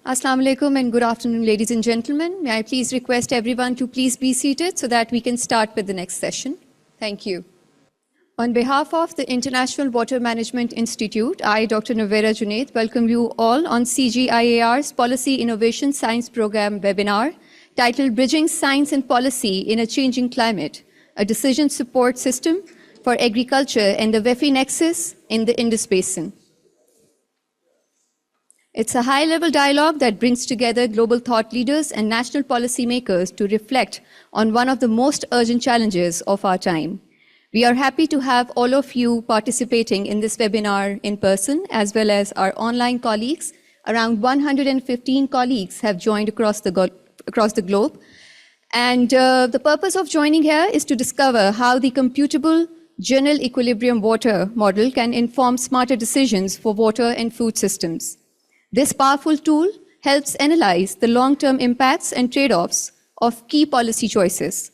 Assalamu alaikum and good afternoon, ladies and gentlemen. May I please request everyone to please be seated so that we can start with the next session. Thank you. On behalf of the International Water Management Institute, I, Dr. Navera Junaid, welcome you all on CGIAR's Policy Innovation Science Program webinar titled Bridging Science and Policy in a Changing Climate, a Decision Support System for Agriculture and the WEFE Nexus in the Indus Basin. It's a high-level dialogue that brings together global thought leaders and national policymakers to reflect on one of the most urgent challenges of our time. We are happy to have all of you participating in this webinar in person, as well as our online colleagues. Around 115 colleagues have joined across the globe. And the purpose of joining here is to discover how the Computable General Equilibrium-Water model can inform smarter decisions for water and food systems. This powerful tool helps analyze the long-term impacts and trade-offs of key policy choices.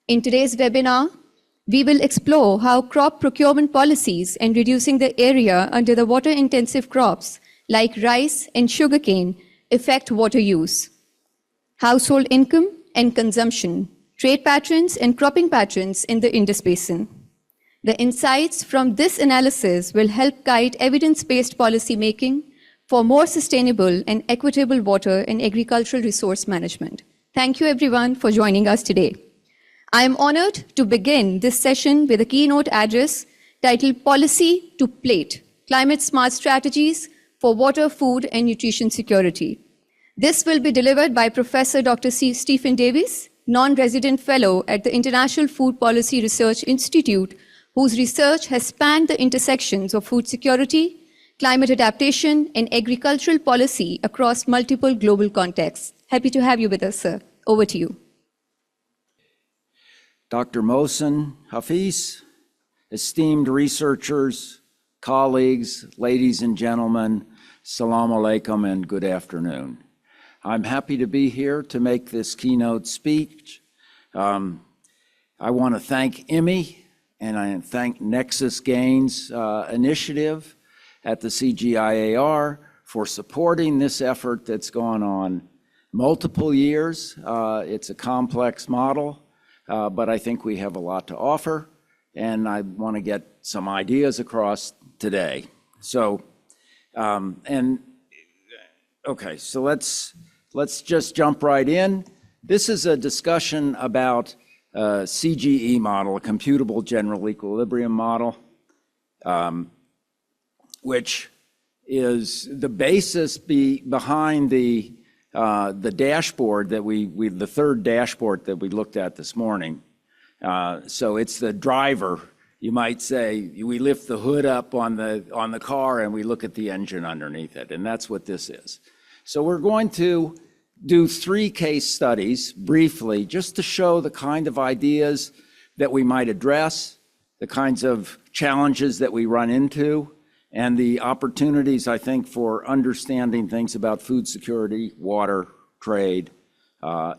In today's webinar, we will explore how crop procurement policies and reducing the area under the water-intensive crops like rice and sugarcane affect water use, household income and consumption, trade patterns and cropping patterns in the Indus Basin. The insights from this analysis will help guide evidence-based policy making for more sustainable and equitable water and agricultural resource management. Thank you everyone for joining us today. I am honored to begin this session with a keynote address titled Policy to Plate, Climate Smart Strategies for Water, Food and Nutrition Security. This will be delivered by Professor Dr. Stephen Davis, non-resident fellow at the International Food Policy Research Institute, whose research has spanned the intersections of food security, climate adaptation, and agricultural policy across multiple global contexts. Happy to have you with us, sir. Over to you. Dr. Mohsen Hafiz, esteemed researchers, colleagues, ladies and gentlemen, salam alaikum and good afternoon. I'm happy to be here to make this keynote speech. I want to thank IWMI and I thank Nexus Gains initiative at the CGIAR for supporting this effort that's gone on multiple years. It's a complex model, but I think we have a lot to offer, and I want to get some ideas across today. So, okay, so let's just jump right in. This is a discussion about CGE model, a Computable General Equilibrium model, which is the basis behind the dashboard that the third dashboard that we looked at this morning. So it's the driver, you might say. We lift the hood up on the car and we look at the engine underneath it, and that's what this is. So we're going to do 3 case studies briefly, just to show the kind of ideas that we might address, the kinds of challenges that we run into, and the opportunities, I think, for understanding things about food security, water, trade,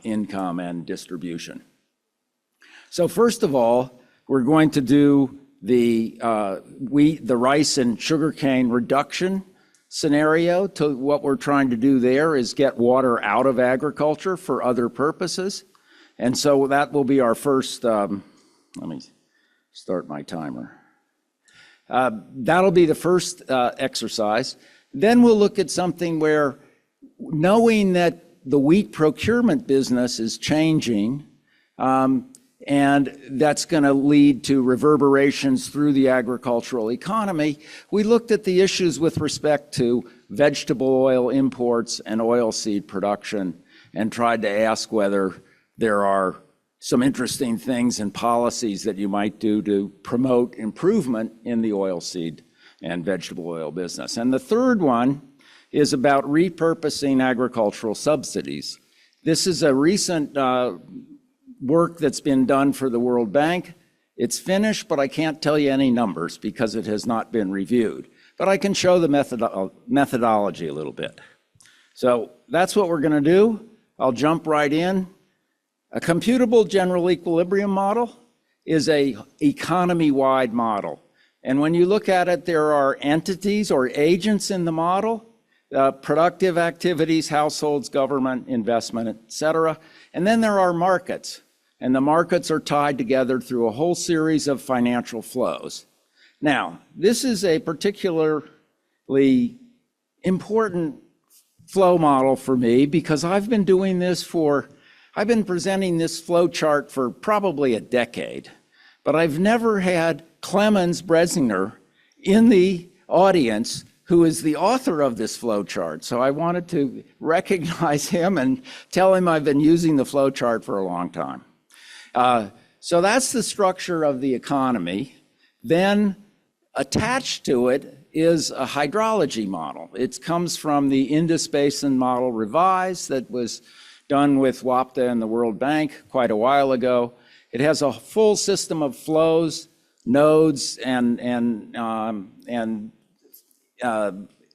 income, and distribution. So first of all, we're going to do the rice and sugarcane reduction scenario. What we're trying to do there is get water out of agriculture for other purposes. And so that will be our first, let me start my timer. That'll be the first exercise. Then we'll look at something where, knowing that the wheat procurement business is changing, and that's going to lead to reverberations through the agricultural economy, we looked at the issues with respect to vegetable oil imports and oilseed production and tried to ask whether there are some interesting things and policies that you might do to promote improvement in the oilseed and vegetable oil business. And the third one is about repurposing agricultural subsidies. This is a recent work that's been done for the World Bank. It's finished, but I can't tell you any numbers because it has not been reviewed. But I can show the methodology a little bit. So that's what we're going to do. I'll jump right in. A computable general equilibrium model is an economy-wide model. And when you look at it, there are entities or agents in the model productive activities, households, government, investment, et cetera. And then there are markets. And the markets are tied together through a whole series of financial flows. Now, this is a particularly important flow model for me because I've been presenting this flow chart for probably a decade, but I've never had Clemens Bresinger in the audience who is the author of this flow chart. So I wanted to recognize him and tell him I've been using the flow chart for a long time. So that's the structure of the economy. Then attached to it is a hydrology model. It comes from the Indus Basin model revised that was done with WAPTA and the World Bank quite a while ago. It has a full system of flows, nodes, and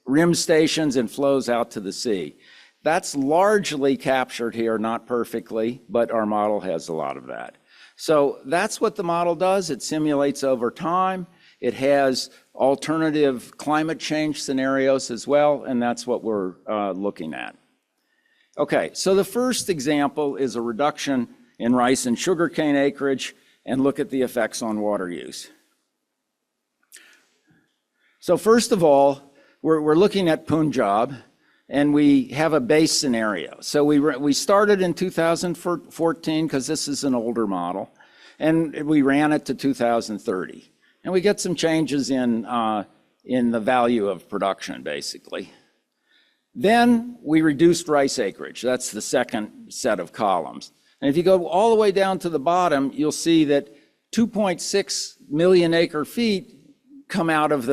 rim stations and flows out to the sea. That's largely captured here, not perfectly, but our model has a lot of that. So that's what the model does. It simulates over time. It has alternative climate change scenarios as well, and that's what we're looking at. Okay, so the first example is a reduction in rice and sugarcane acreage, and look at the effects on water use. So first of all, we're looking at Punjab, and we have a base scenario. So we started in 2014 because this is an older model, and we ran it to 2030. And we get some changes in the value of production, basically. Then we reduced rice acreage. That's the second set of columns. And if you go all the way down to the bottom, you'll see that 2.6 million acre feet come out of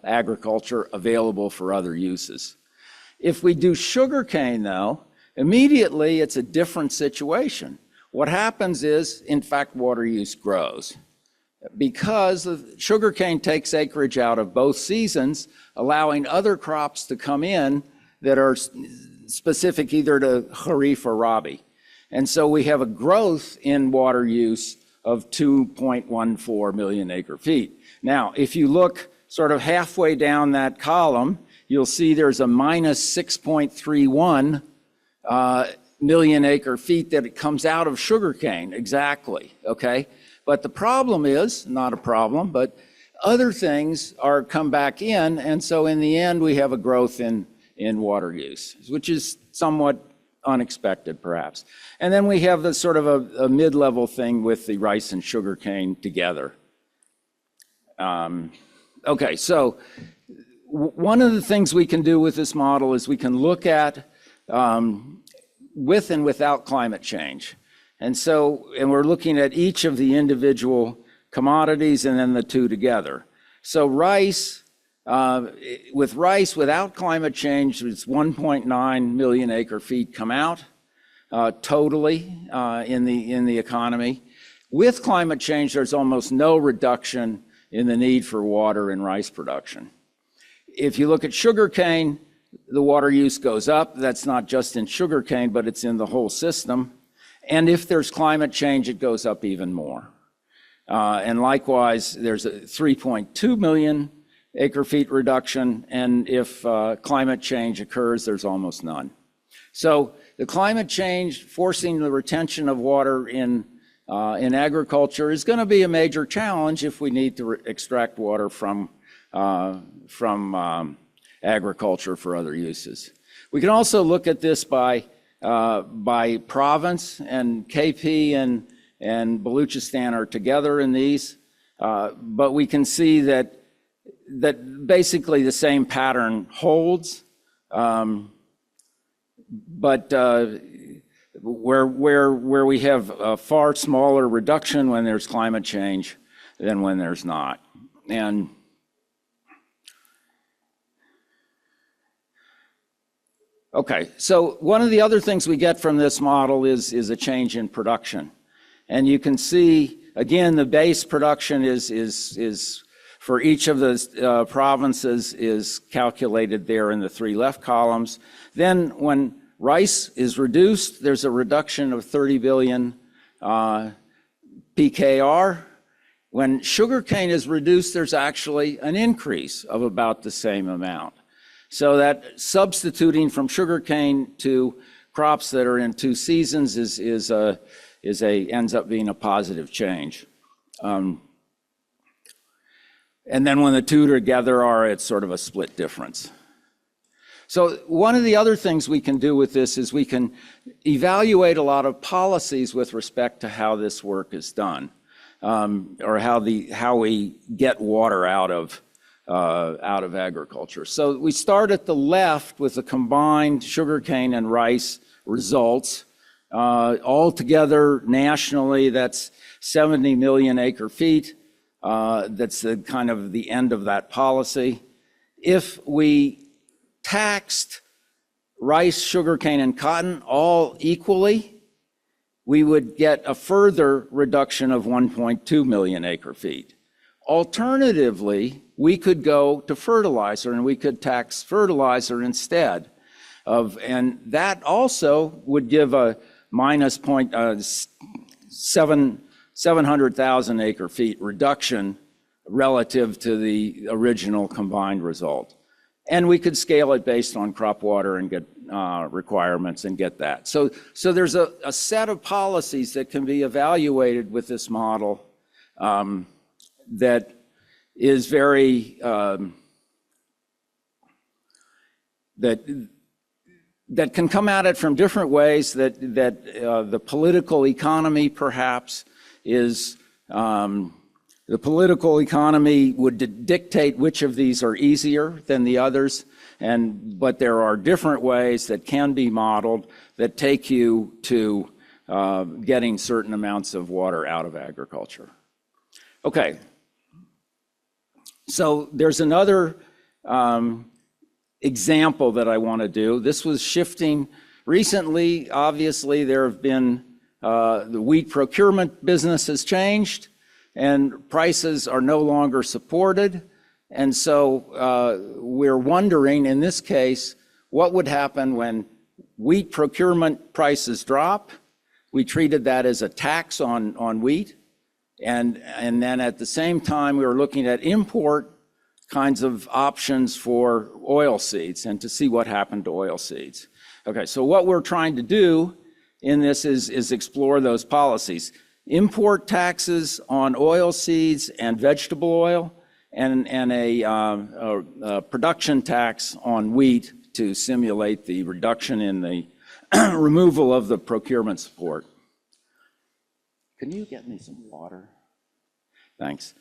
agriculture available for other uses. If we do sugarcane, though, immediately it's a different situation. What happens is, in fact, water use grows because the sugarcane takes acreage out of both seasons, allowing other crops to come in that are specific either to Kharif or Rabi. And so we have a growth in water use of 2.14 million acre feet. Now, if you look sort of halfway down that column, you'll see there's a minus 6.31 million acre feet that it comes out of sugarcane, exactly, okay? But the problem is, not a problem, but other things are come back in, and so in the end we have a growth in water use, which is somewhat unexpected perhaps. And then we have the sort of a mid-level thing with the rice and sugarcane together. Okay, so one of the things we can do with this model is we can look at with and without climate change. And we're looking at each of the individual commodities and then the two together. So rice, with rice without climate change, it's 1.9 million acre feet come out totally in the economy. With climate change, there's almost no reduction in the need for water in rice production. If you look at sugarcane, the water use goes up. That's not just in sugarcane, but it's in the whole system. And if there's climate change, it goes up even more. And likewise, there's a 3.2 million acre feet reduction, and if climate change occurs, there's almost none. So the climate change forcing the retention of water in agriculture is going to be a major challenge if we need to extract water from agriculture for other uses. We can also look at this by province, and KP and Baluchistan are together in these, but we can see that basically the same pattern holds, but where we have a far smaller reduction when there's climate change than when there's not. And okay, so one of the other things we get from this model is a change in production. And you can see, again, the base production is for each of the provinces is calculated there in the three left columns. Then when rice is reduced, there's a reduction of 30 billion PKR. When sugarcane is reduced, there's actually an increase of about the same amount. So that substituting from sugarcane to crops that are in 2 seasons ends up being a positive change. And then when the two together it's sort of a split difference. So one of the other things we can do with this is we can evaluate a lot of policies with respect to how this work is done, or how we get water out of agriculture. So we start at the left with the combined sugarcane and rice results. Altogether, nationally, that's 70 million acre feet. That's the end of that policy. If we taxed rice, sugarcane, and cotton all equally, we would get a further reduction of 1.2 million acre feet. Alternatively, we could go to fertilizer and we could tax fertilizer instead and that also would give a minus 700,000 acre feet reduction relative to the original combined result. And we could scale it based on crop water and get requirements and get that. So there's a set of policies that can be evaluated with this model that is very, that can come at it from different ways, that the political economy perhaps is, the political economy would dictate which of these are easier than the others, but there are different ways that can be modeled that take you to getting certain amounts of water out of agriculture. Okay, so there's another example that I want to do. This was shifting recently. Obviously, there have been, the wheat procurement business has changed, and prices are no longer supported. And so we're wondering, in this case, what would happen when wheat procurement prices drop? We treated that as a tax on wheat. And then at the same time, we were looking at import kinds of options for oil seeds and to see what happened to oil seeds. Okay, so what we're trying to do in this is explore those policies. Import taxes on oil seeds and vegetable oil, and a production tax on wheat to simulate the reduction in the removal of the procurement support. Can you get me some water? Thanks.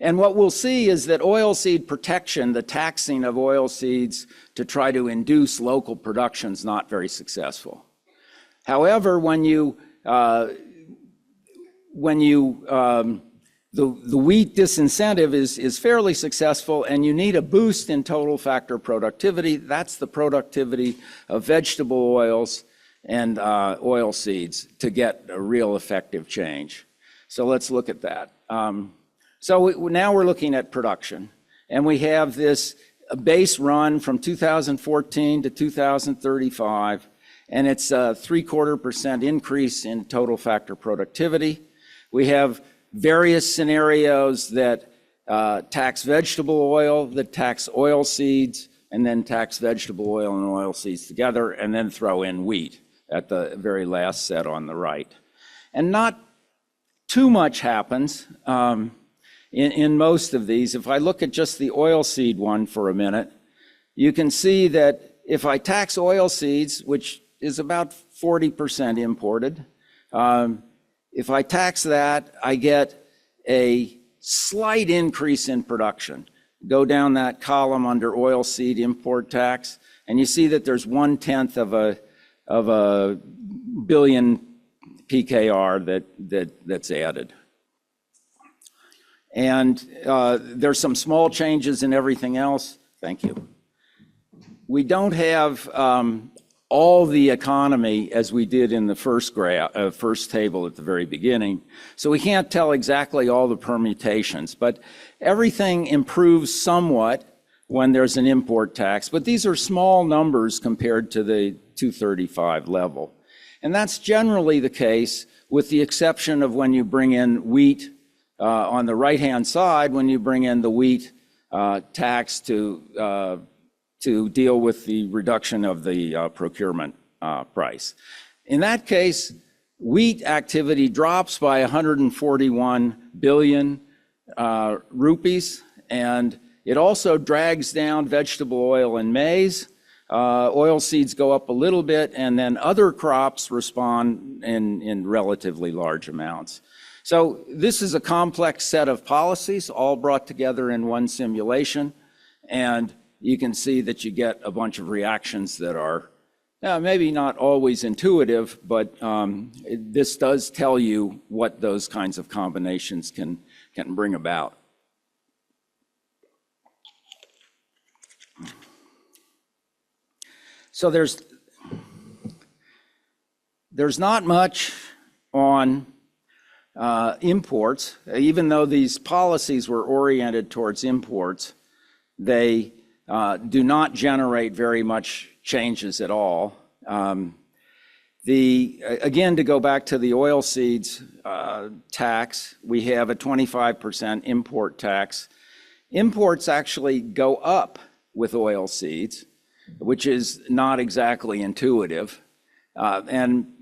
And what we'll see is that oilseed protection, the taxing of oilseeds to try to induce local production, is not very successful. However, the wheat disincentive is fairly successful, and you need a boost in total factor productivity. That's the productivity of vegetable oils and oil seeds to get a real effective change. So let's look at that. Now we're looking at production, and we have this base run from 2014 to 2035, and it's a 0.75% increase in total factor productivity. We have various scenarios that tax vegetable oil, that tax oil seeds, and then tax vegetable oil and oil seeds together, and then throw in wheat at the very last set on the right. And not too much happens in most of these. If I look at just the oil seed one for a minute, you can see that if I tax oil seeds, which is about 40% imported, if I tax that, I get a slight increase in production. Go down that column under oil seed import tax, and you see that there's 1/10 of a billion PKR that's added. And there's some small changes in everything else. Thank you. We don't have all the economy as we did in the first table at the very beginning. So we can't tell exactly all the permutations, but everything improves somewhat when there's an import tax. But these are small numbers compared to the 235 level. And that's generally the case, with the exception of when you bring in wheat on the right-hand side, when you bring in the wheat tax to deal with the reduction of the procurement price. In that case, wheat activity drops by 141 billion rupees, and it also drags down vegetable oil and maize. Oil seeds go up a little bit, and then other crops respond in relatively large amounts. So this is a complex set of policies all brought together in one simulation, and you can see that you get a bunch of reactions that are maybe not always intuitive, but this does tell you what those kinds of combinations can bring about. So there's not much on imports. Even though these policies were oriented towards imports, they do not generate very much changes at all. Again, to go back to the oil seeds tax, we have a 25% import tax. Imports actually go up with oil seeds, which is not exactly intuitive. And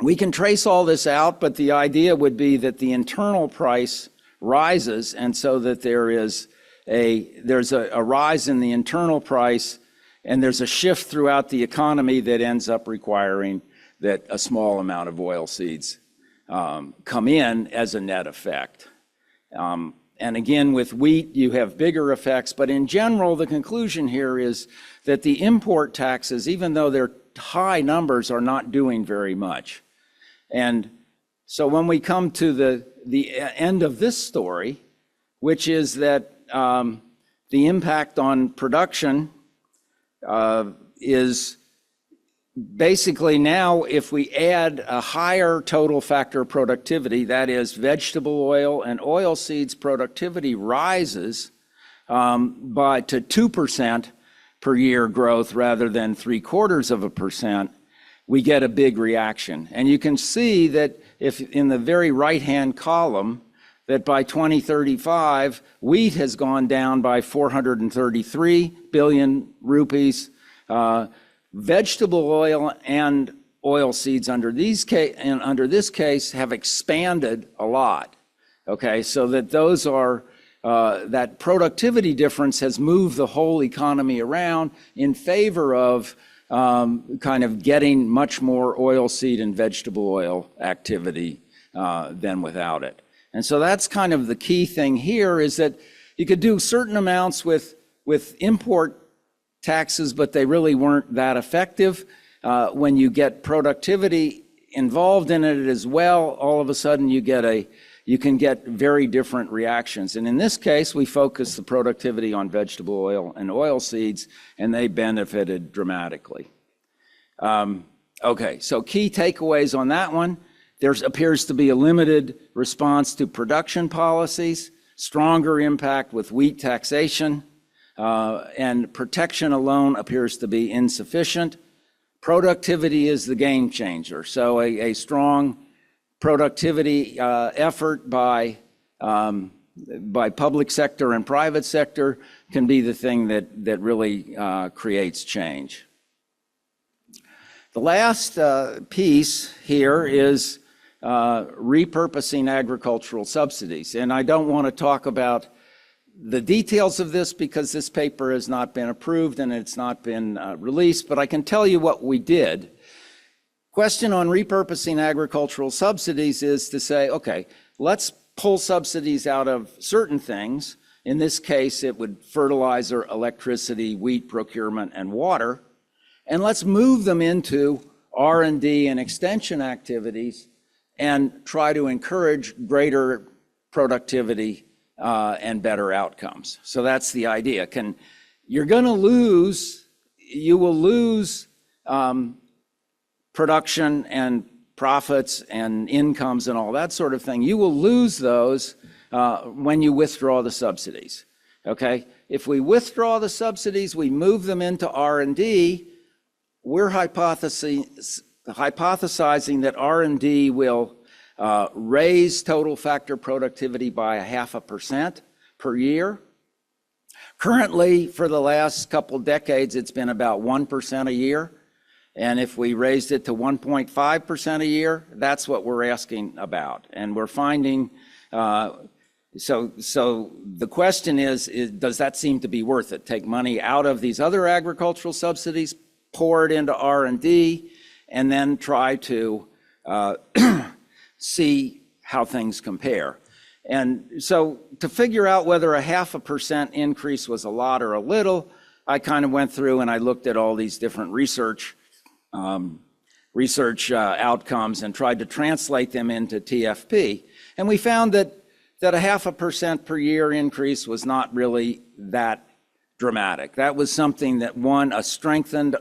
we can trace all this out, but the idea would be that the internal price rises, and so that there's a rise in the internal price, and there's a shift throughout the economy that ends up requiring that a small amount of oil seeds come in as a net effect. And again, with wheat, you have bigger effects, but in general, the conclusion here is that the import taxes, even though they're high numbers, are not doing very much. And so when we come to the end of this story, which is that the impact on production is basically now, if we add a higher total factor productivity, that is vegetable oil and oil seeds productivity rises to 2% per year growth rather than 0.75%, we get a big reaction. And you can see that if in the very right-hand column, that by 2035, wheat has gone down by 433 billion rupees. Vegetable oil and oil seeds under this case have expanded a lot. Okay, so that those are that productivity difference has moved the whole economy around in favor of kind of getting much more oil seed and vegetable oil activity than without it. And so that's kind of the key thing here, is that you could do certain amounts with import taxes, but they really weren't that effective. When you get productivity involved in it as well, all of a sudden you can get very different reactions. And in this case, we focused the productivity on vegetable oil and oil seeds, and they benefited dramatically. Okay, so key takeaways on that one. There appears to be a limited response to production policies, stronger impact with wheat taxation, and protection alone appears to be insufficient. Productivity is the game changer. So a strong productivity effort by public sector and private sector can be the thing that really creates change. The last piece here is repurposing agricultural subsidies. And I don't want to talk about the details of this because this paper has not been approved and it's not been released, but I can tell you what we did. Question on repurposing agricultural subsidies is to say, okay, let's pull subsidies out of certain things. In this case, it would fertilizer, electricity, wheat procurement, and water. And let's move them into R&D and extension activities and try to encourage greater productivity and better outcomes. So that's the idea. You will lose production and profits and incomes and all that sort of thing. You will lose those when you withdraw the subsidies. Okay? If we withdraw the subsidies, we move them into R&D, we're hypothesizing that R&D will raise total factor productivity by 0.5% per year. Currently, for the last couple decades, it's been about 1% a year. And if we raised it to 1.5% a year, that's what we're asking about. And we're finding, so the question is, does that seem to be worth it? Take money out of these other agricultural subsidies, pour it into R&D, and then try to see how things compare. And so to figure out whether a 0.5% increase was a lot or a little, I kind of went through and I looked at all these different research outcomes and tried to translate them into TFP. And we found that a 0.5% per year increase was not really that dramatic. That was something that a strengthened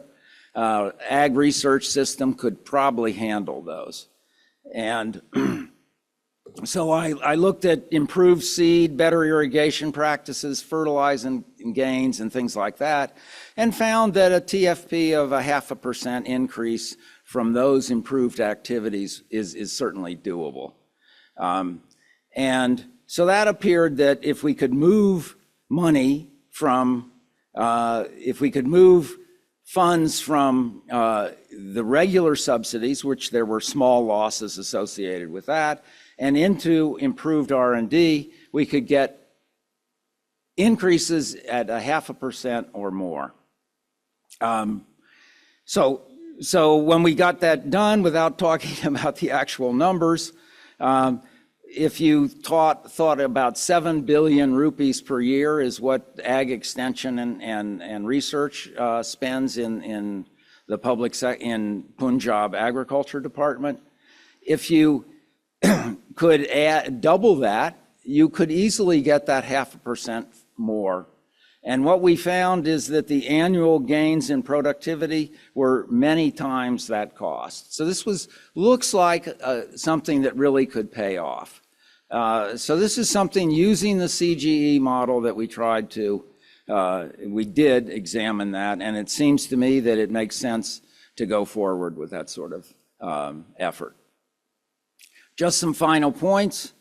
ag research system could probably handle those. And so I looked at improved seed, better irrigation practices, fertilizing gains, and things like that, and found that a TFP of a 0.5% increase from those improved activities is certainly doable. And so that appeared that if we could move money from, if we could move funds from the regular subsidies, which there were small losses associated with that, and into improved R&D, we could get increases at a 0.5% or more. So when we got that done, without talking about the actual numbers, if you thought about 7 billion rupees per year is what ag extension and research spends in the public in Punjab Agriculture Department, if you could double that, you could easily get that 0.5% more. And what we found is that the annual gains in productivity were many times that cost. So this looks like something that really could pay off. So this is something using the CGE model that we tried to, we did examine that, and it seems to me that it makes sense to go forward with that sort of effort. Just some final points.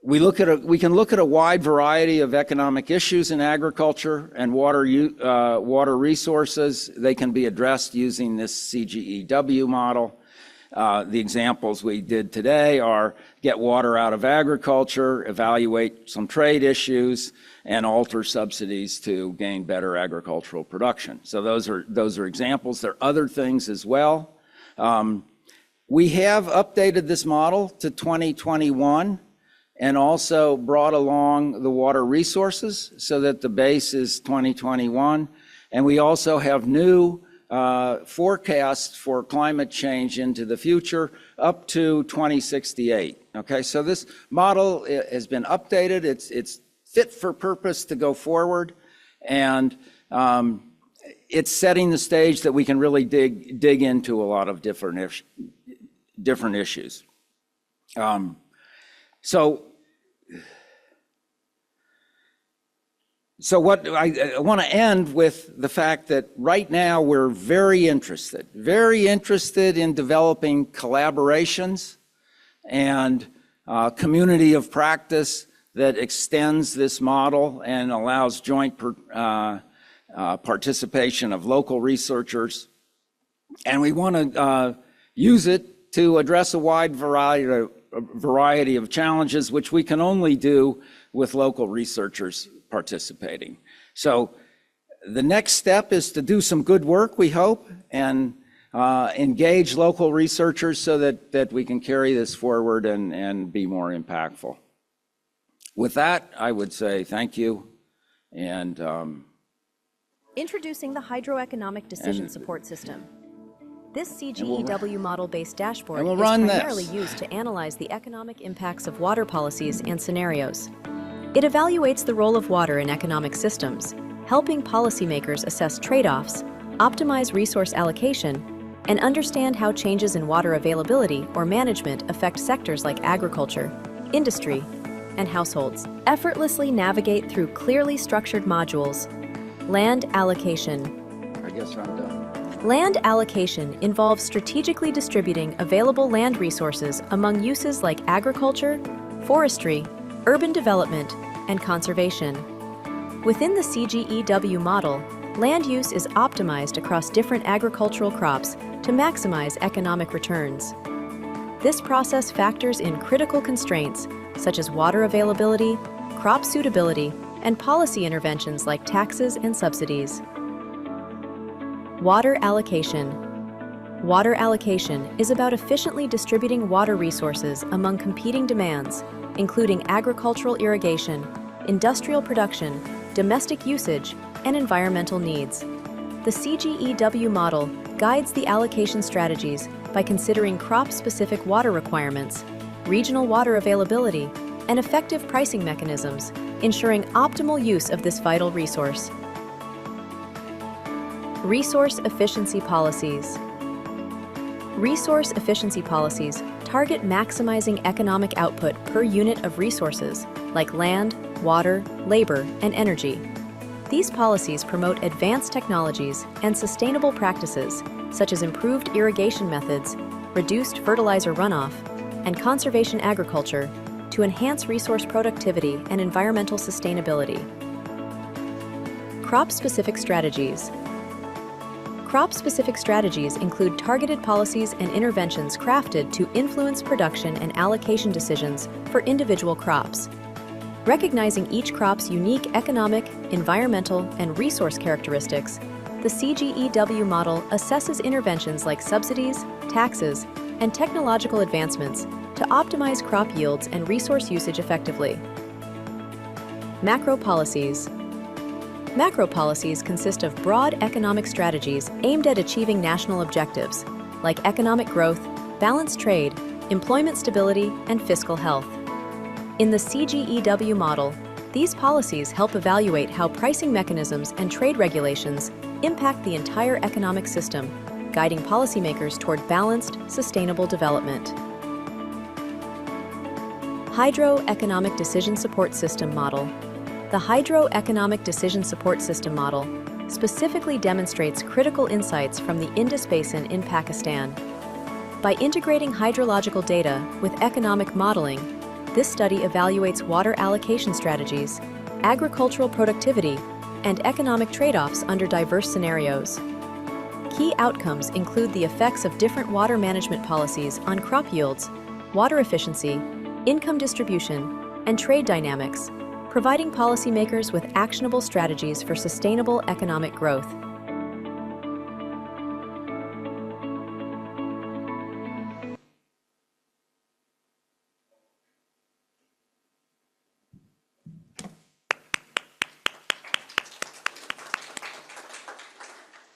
We can look at a wide variety of economic issues in agriculture and water resources. They can be addressed using this CGE-W model. The examples we did today are get water out of agriculture, evaluate some trade issues, and alter subsidies to gain better agricultural production. So those are examples. There are other things as well. We have updated this model to 2021 and also brought along the water resources so that the base is 2021. And we also have new forecasts for climate change into the future up to 2068. Okay, so this model has been updated. It's fit for purpose to go forward, and it's setting the stage that we can really dig into a lot of different issues. So what I want to end with the fact that right now we're very interested in developing collaborations and community of practice that extends this model and allows joint participation of local researchers. And we want to use it to address a wide variety of challenges, which we can only do with local researchers participating. So the next step is to do some good work, we hope, and engage local researchers so that we can carry this forward and be more impactful. With that, I would say thank you. And introducing the Hydroeconomic Decision Support System. This CGE-W model-based dashboard is primarily used to analyze the economic impacts of water policies and scenarios. It evaluates the role of water in economic systems, helping policymakers assess trade-offs, optimize resource allocation, and understand how changes in water availability or management affect sectors like agriculture, industry, and households. Effortlessly navigate through clearly structured modules. Land allocation. I guess I'm done. Land allocation involves strategically distributing available land resources among uses like agriculture, forestry, urban development, and conservation. Within the CGE-W model, land use is optimized across different agricultural crops to maximize economic returns. This process factors in critical constraints such as water availability, crop suitability, and policy interventions like taxes and subsidies. Water allocation. Water allocation is about efficiently distributing water resources among competing demands, including agricultural irrigation, industrial production, domestic usage, and environmental needs. The CGE-W model guides the allocation strategies by considering crop-specific water requirements, regional water availability, and effective pricing mechanisms, ensuring optimal use of this vital resource. Resource efficiency policies. Resource efficiency policies target maximizing economic output per unit of resources, like land, water, labor, and energy. These policies promote advanced technologies and sustainable practices, such as improved irrigation methods, reduced fertilizer runoff, and conservation agriculture, to enhance resource productivity and environmental sustainability. Crop-specific strategies. Crop-specific strategies include targeted policies and interventions crafted to influence production and allocation decisions for individual crops. Recognizing each crop's unique economic, environmental, and resource characteristics, the CGE-W model assesses interventions like subsidies, taxes, and technological advancements to optimize crop yields and resource usage effectively. Macro policies. Macro policies consist of broad economic strategies aimed at achieving national objectives, like economic growth, balanced trade, employment stability, and fiscal health. In the CGE-W model, these policies help evaluate how pricing mechanisms and trade regulations impact the entire economic system, guiding policymakers toward balanced, sustainable development. Hydro-Economic Decision Support System Model. The Hydro-Economic Decision Support System Model specifically demonstrates critical insights from the Indus Basin in Pakistan. By integrating hydrological data with economic modeling, this study evaluates water allocation strategies, agricultural productivity, and economic trade-offs under diverse scenarios. Key outcomes include the effects of different water management policies on crop yields, water efficiency, income distribution, and trade dynamics, providing policymakers with actionable strategies for sustainable economic growth.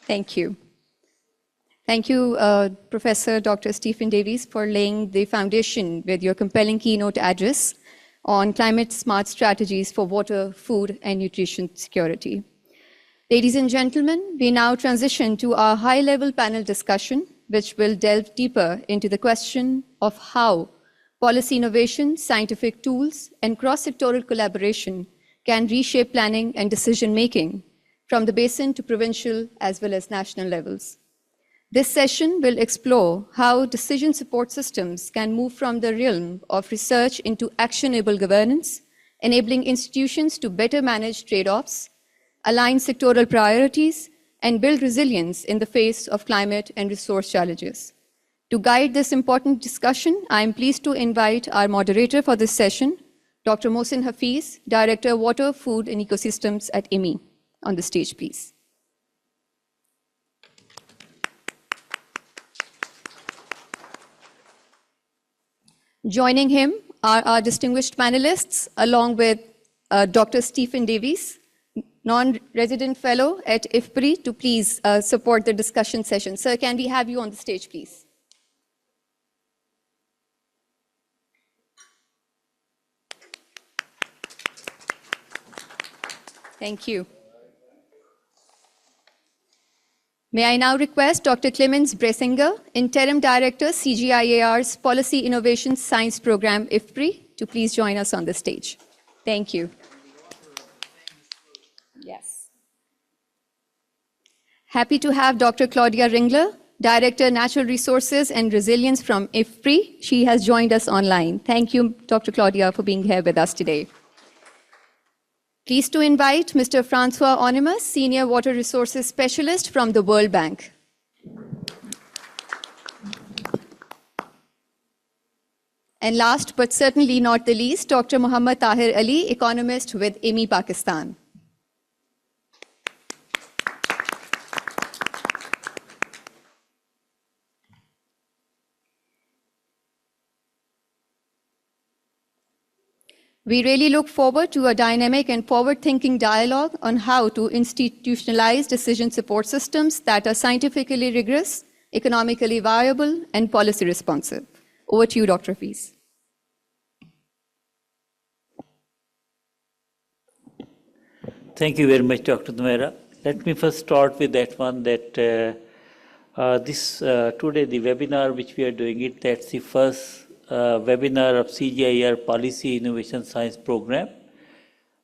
Thank you. Thank you, Professor Dr. Stephen Davies, for laying the foundation with your compelling keynote address on climate-smart strategies for water, food, and nutrition security. Ladies and gentlemen, we now transition to our high-level panel discussion, which will delve deeper into the question of how policy innovation, scientific tools, and cross-sectoral collaboration can reshape planning and decision-making from the basin to provincial as well as national levels. This session will explore how decision support systems can move from the realm of research into actionable governance, enabling institutions to better manage trade-offs, align sectoral priorities, and build resilience in the face of climate and resource challenges. To guide this important discussion, I am pleased to invite our moderator for this session, Dr. Mohsin Hafiz, Director, Water, Food, and Ecosystems at IWMI. On the stage, please. Joining him are our distinguished panelists, along with Dr. Stephen Davies, non-resident fellow at IFPRI, to please support the discussion session. Sir, can we have you on the stage, please? Thank you. May I now request Dr. Clemens Bresinger, Interim Director, CGIAR's Policy Innovation Science Program, IFPRI, to please join us on the stage. Thank you. Yes. Happy to have Dr. Claudia Ringler, Director, Natural Resources and Resilience from IFPRI. She has joined us online. Thank you, Dr. Claudia, for being here with us today. Pleased to invite Mr. Francois Onimus, Senior Water Resources Specialist from the World Bank. And last but certainly not the least, Dr. Muhammad Tahir Ali, economist with IWMI Pakistan. We really look forward to a dynamic and forward-thinking dialogue on how to institutionalize decision support systems that are scientifically rigorous, economically viable, and policy responsive. Over to you, Dr. Hafiz. Thank you very much, Dr. Numaira. Let me first start with that one that today the webinar which we are doing that's the first webinar of CGIER Policy Innovation Science Program.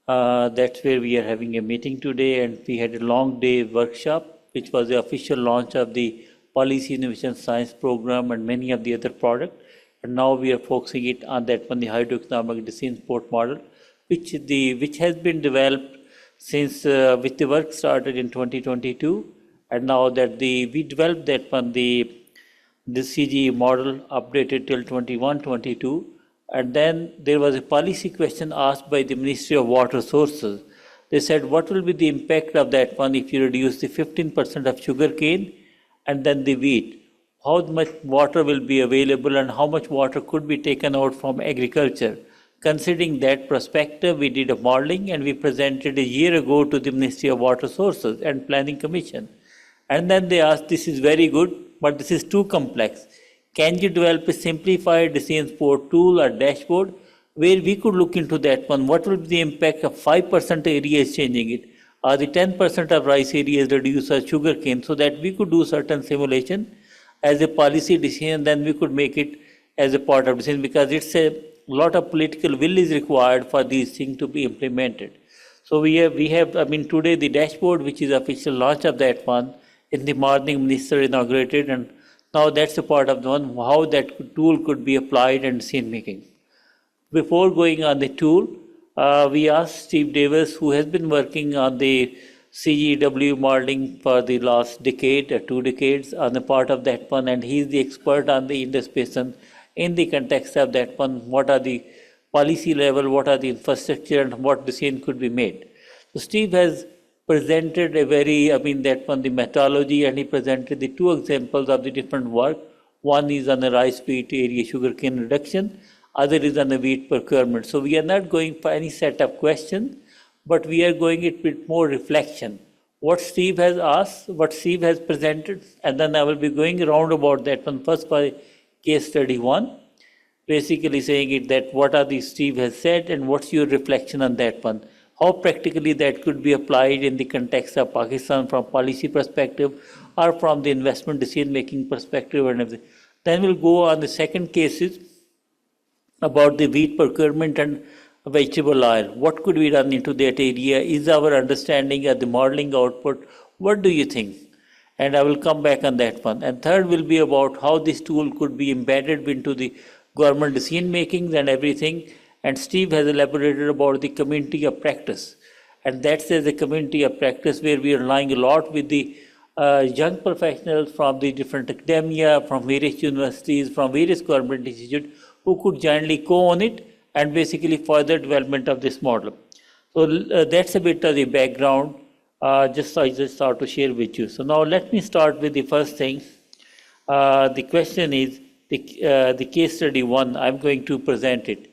That's where we are having a meeting today, and we had a long day workshop, which was the official launch of the Policy Innovation Science Program and many of the other products. And now we are focusing it on that one, the hydroeconomic decision support model, which has been developed since with the work started in 2022, and now that we developed that one, the CGE model updated till 21-22, and then there was a policy question asked by the Ministry of Water Resources. They said, what will be the impact of that one if you reduce the 15% of sugarcane and then the wheat? How much water will be available and how much water could be taken out from agriculture? Considering that perspective, we did a modeling and we presented a year ago to the Ministry of Water Resources and Planning Commission. And then they asked, this is very good, but this is too complex. Can you develop a simplified decision support tool or dashboard where we could look into that one? What will be the impact of 5% area is changing it, or the 10% of rice area is reduced or sugarcane, so that we could do certain simulation as a policy decision, then we could make it as a part of decision, because it's a lot of political will is required for these things to be implemented. So we have, today the dashboard, which is official launch of that one, in the morning minister inaugurated, and now that's a part of the one, how that tool could be applied and decision making. Before going on the tool, we asked Steve Davis, who has been working on the CGE-W modeling for the last decade or 2 decades on the part of that one, and he's the expert on the Indus Basin in the context of that one, what are the policy level, what are the infrastructure, and what decision could be made. So Steve has presented a very, that one, the methodology, and he presented the 2 examples of the different work. One is on the rice wheat area sugarcane reduction, other is on the wheat procurement. So we are not going for any set of questions, but we are going it with more reflection. What Steve has asked, what Steve has presented, and then I will be going around about that one. First by case study 1, basically saying it that what are the Steve has said and what's your reflection on that one. How practically that could be applied in the context of Pakistan from policy perspective or from the investment decision-making perspective and everything. Then we'll go on the second cases about the wheat procurement and vegetable oil. What could be done into that area? Is our understanding of the modeling output? What do you think? And I will come back on that one. And third will be about how this tool could be embedded into the government decision-making and everything. And Steve has elaborated about the community of practice. And that's as a community of practice where we are relying a lot with the young professionals from the different academia, from various universities, from various government institutes, who could jointly co-own it and basically further development of this model. So that's a bit of the background, I just thought to share with you. So now let me start with the first thing. The question is the case study 1, I'm going to present it.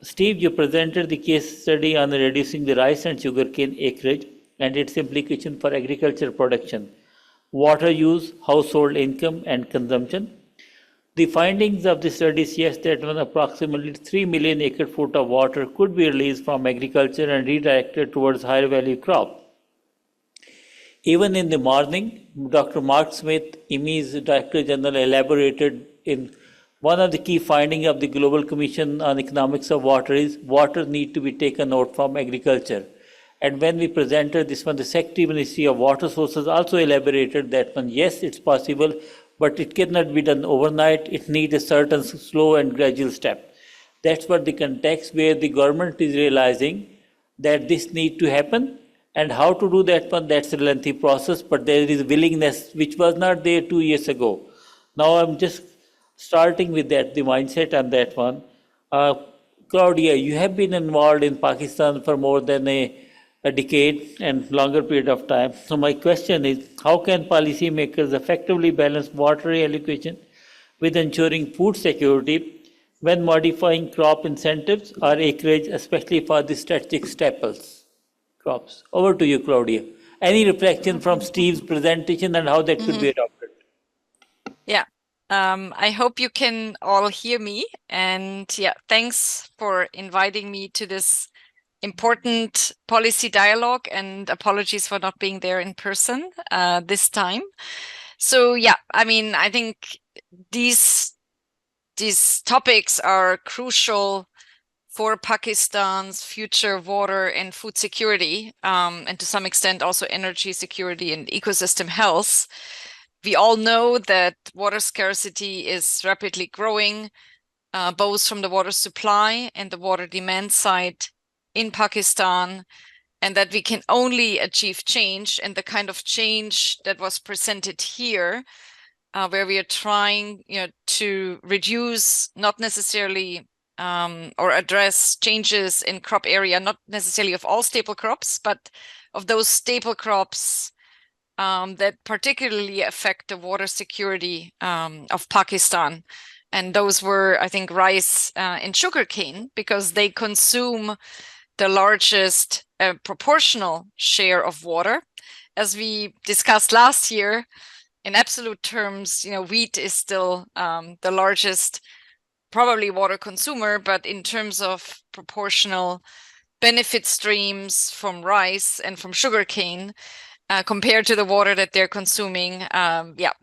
Steve, you presented the case study on reducing the rice and sugarcane acreage and its implication for agriculture production, water use, household income, and consumption. The findings of the study suggest that approximately 3 million acre-foot of water could be released from agriculture and redirected towards higher value crop. Even in the morning, Dr. Mark Smith, IWMI's Director General, elaborated in one of the key findings of the Global Commission on Economics of Water is water need to be taken out from agriculture. And when we presented this one, the Secretary Ministry of Water Sources also elaborated that one, yes, it's possible, but it cannot be done overnight. It needs a certain slow and gradual step. That's what the context where the government is realizing that this need to happen, and how to do that one, that's a lengthy process, but there is willingness which was not there 2 years ago. Now I'm just starting with that, the mindset on that one. Claudia, you have been involved in Pakistan for more than a decade and longer period of time. So my question is, how can policymakers effectively balance water allocation with ensuring food security when modifying crop incentives or acreage, especially for the strategic staples crops? Over to you, Claudia. Any reflection from Steve's presentation and how that could be adopted? Yeah. I hope you can all hear me. And yeah, thanks for inviting me to this important policy dialogue, and apologies for not being there in person this time. So yeah, I mean, I think these topics are crucial for Pakistan's future water and food security, and to some extent also energy security and ecosystem health. We all know that water scarcity is rapidly growing, both from the water supply and the water demand side in Pakistan, and that we can only achieve change, and the kind of change that was presented here, where we are trying, to reduce, not necessarily or address changes in crop area, not necessarily of all staple crops, but of those staple crops that particularly affect the water security of Pakistan. And those were, I think, rice and sugarcane, because they consume the largest proportional share of water. As we discussed last year, in absolute terms, wheat is still the largest, probably, water consumer, but in terms of proportional benefit streams from rice and from sugarcane, compared to the water that they're consuming,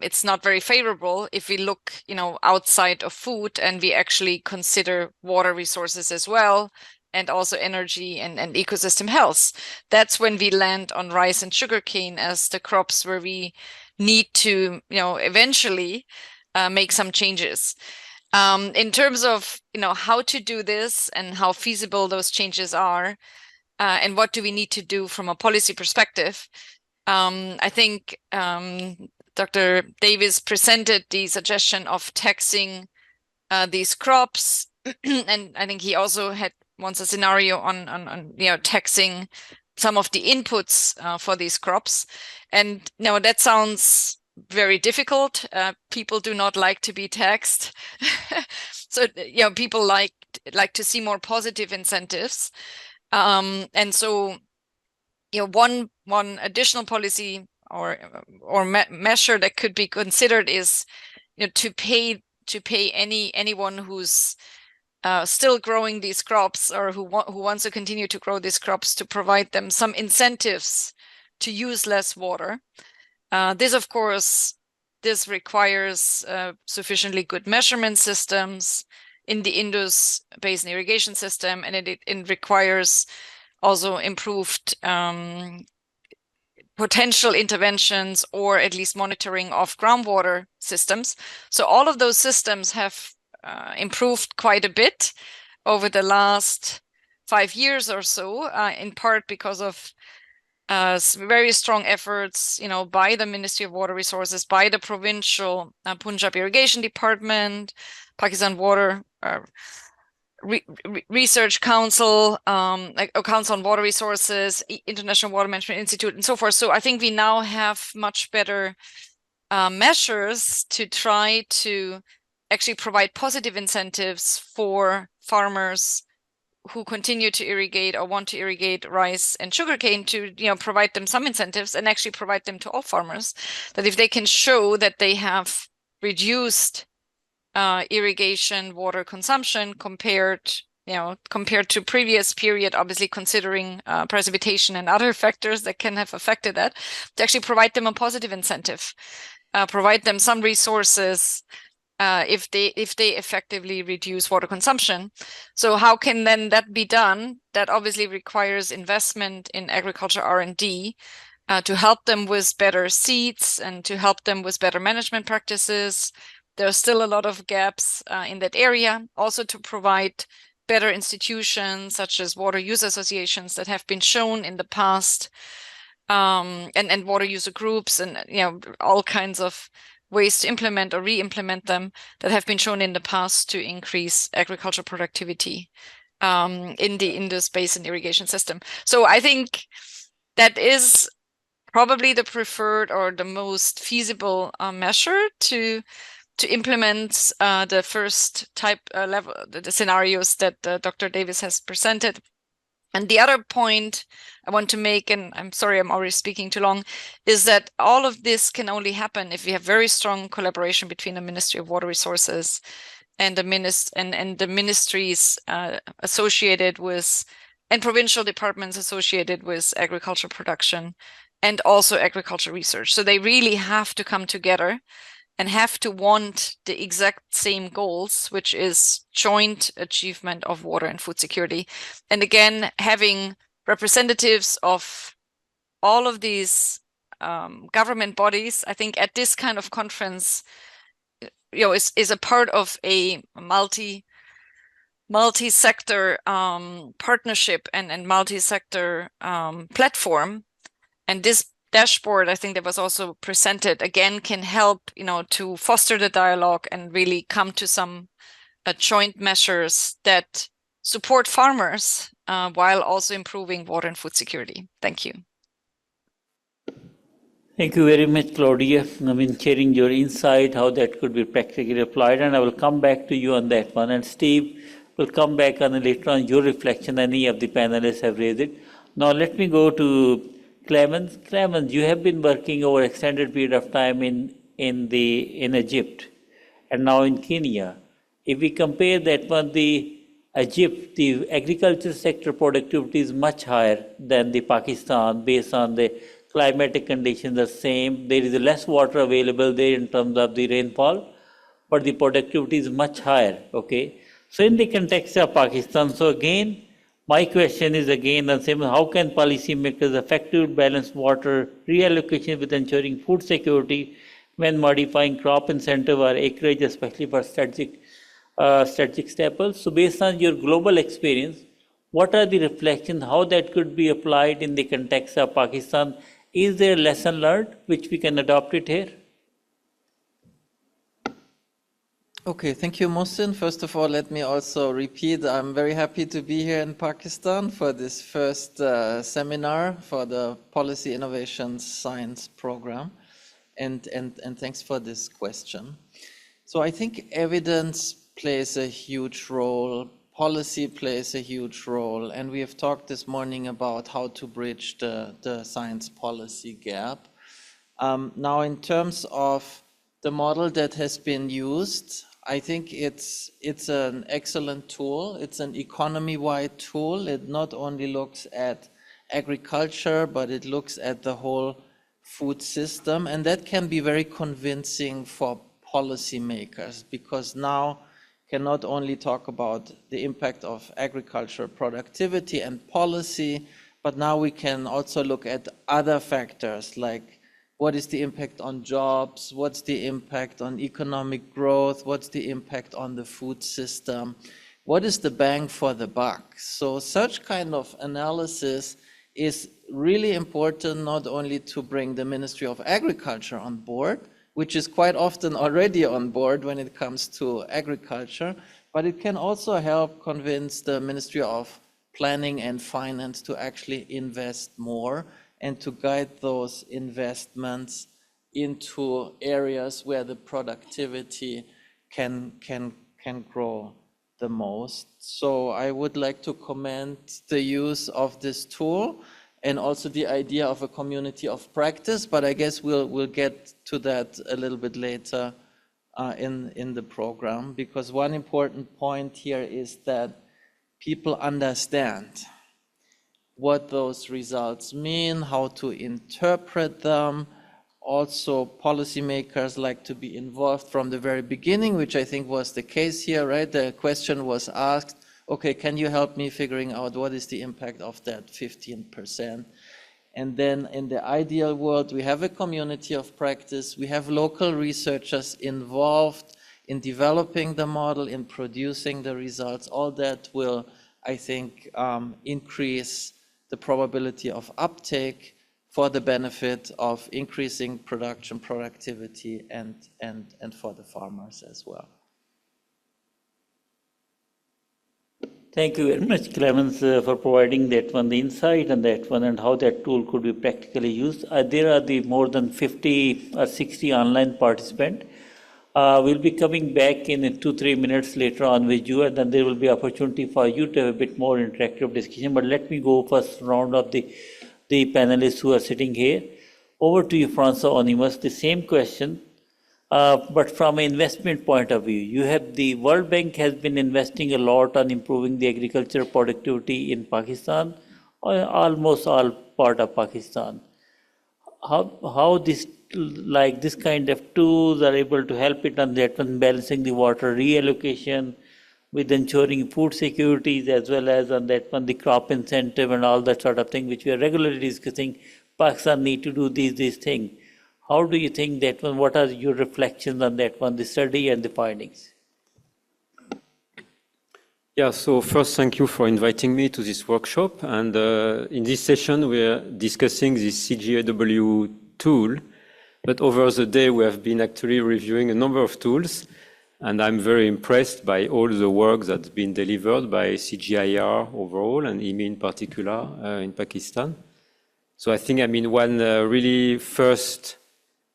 it's not very favorable if we look, outside of food and we actually consider water resources as well, and also energy and ecosystem health. That's when we land on rice and sugarcane as the crops where we need to, eventually make some changes. In terms of, how to do this and how feasible those changes are, and what do we need to do from a policy perspective, I think Dr. Davis presented the suggestion of taxing these crops, and I think he also had once a scenario on taxing some of the inputs for these crops. And that sounds very difficult. People do not like to be taxed. So people like to see more positive incentives. And so one additional policy or measure that could be considered is to pay anyone who's still growing these crops, or who wants to continue to grow these crops, to provide them some incentives to use less water. This, of course, requires sufficiently good measurement systems in the Indus Basin irrigation system, and it requires also improved potential interventions, or at least monitoring of groundwater systems. So all of those systems have improved quite a bit over the last 5 years or so, in part because of very strong efforts, by the Ministry of Water Resources, by the provincial Punjab Irrigation Department, Pakistan Water Research Council, Council on Water Resources, International Water Management Institute, and so forth. So I think we now have much better measures to try to actually provide positive incentives for farmers who continue to irrigate or want to irrigate rice and sugarcane, to provide them some incentives, and actually provide them to all farmers, that if they can show that they have reduced irrigation water consumption compared to previous period, obviously considering precipitation and other factors that can have affected that, to actually provide them a positive incentive, provide them some resources if they effectively reduce water consumption. So how can then that be done? That obviously requires investment in agriculture R&D to help them with better seeds and to help them with better management practices. There are still a lot of gaps in that area, also to provide better institutions such as water user associations that have been shown in the past, and water user groups, and all kinds of ways to implement or re-implement them that have been shown in the past to increase agricultural productivity in the Indus Basin irrigation system. So I think that is probably the preferred or the most feasible measure to implement the first type level, the scenarios that Dr. Davis has presented. And the other point I want to make, and I'm sorry I'm already speaking too long, is that all of this can only happen if we have very strong collaboration between the Ministry of Water Resources and the ministries associated with, and provincial departments associated with agricultural production and also agricultural research. So they really have to come together and have to want the exact same goals, which is joint achievement of water and food security. And again, having representatives of all of these government bodies, I think at this kind of conference, is a part of a multi-sector partnership and multi-sector platform. And this dashboard, I think that was also presented, again, can help, to foster the dialogue and really come to some joint measures that support farmers while also improving water and food security. Thank you. Thank you very much, Claudia. Sharing your insight, how that could be practically applied, and I will come back to you on that one. And Steve will come back on later on your reflection. Any of the panelists have raised it. Now let me go to Clemens. Clemens, you have been working over extended period of time in Egypt and now in Kenya. If we compare that one, the Egypt, the agriculture sector productivity is much higher than the Pakistan based on the climatic conditions are same. There is less water available there in terms of the rainfall, but the productivity is much higher. Okay. So in the context of Pakistan, so again, my question is again the same: how can policymakers effectively balance water reallocation with ensuring food security when modifying crop incentive or acreage, especially for strategic staples? So based on your global experience, what are the reflections, how that could be applied in the context of Pakistan? Is there a lesson learned which we can adopt it here? Okay, thank you, Mohsin. First of all, let me also repeat, I'm very happy to be here in Pakistan for this first seminar for the Policy Innovation Science Program. And thanks for this question. So I think evidence plays a huge role, policy plays a huge role, and we have talked this morning about how to bridge the science policy gap. Now, in terms of the model that has been used, I think it's an excellent tool. It's an economy-wide tool. It not only looks at agriculture, but it looks at the whole food system, and that can be very convincing for policymakers, because now can not only talk about the impact of agricultural productivity and policy, but now we can also look at other factors like what is the impact on jobs, what's the impact on economic growth, what's the impact on the food system, what is the bang for the buck. So such kind of analysis is really important, not only to bring the Ministry of Agriculture on board, which is quite often already on board when it comes to agriculture, but it can also help convince the Ministry of Planning and Finance to actually invest more and to guide those investments into areas where the productivity can grow the most. So I would like to commend the use of this tool and also the idea of a community of practice, but I guess we'll get to that a little bit later in the program, because one important point here is that people understand what those results mean, how to interpret them. Also, policymakers like to be involved from the very beginning, which I think was the case here, right? The question was asked, okay, can you help me figuring out what is the impact of that 15%? And then in the ideal world, we have a community of practice, we have local researchers involved in developing the model, in producing the results. All that will, I think, increase the probability of uptake for the benefit of increasing production productivity and for the farmers as well. Thank you very much, Clemens, for providing that one, the insight on that one, and how that tool could be practically used. There are the more than 50 or 60 online participants. We'll be coming back in 2-3 minutes later on with you, and then there will be opportunity for you to have a bit more interactive discussion. But let me go first round of the panelists who are sitting here. Over to you, François Onimus, the same question. But from an investment point of view, you have the World Bank has been investing a lot on improving the agricultural productivity in Pakistan, or almost all part of Pakistan. How this kind of tools are able to help it on that one, balancing the water reallocation with ensuring food securities, as well as on that one, the crop incentive and all that sort of thing, which we are regularly discussing. Pakistan need to do these things. How do you think that one? What are your reflections on that one, the study and the findings? Yeah, so first, thank you for inviting me to this workshop. And in this session, we are discussing this CGE-W tool. But over the day, we have been actually reviewing a number of tools. And I'm very impressed by all the work that's been delivered by CGIAR overall and IMI in particular in Pakistan. So I think, one really first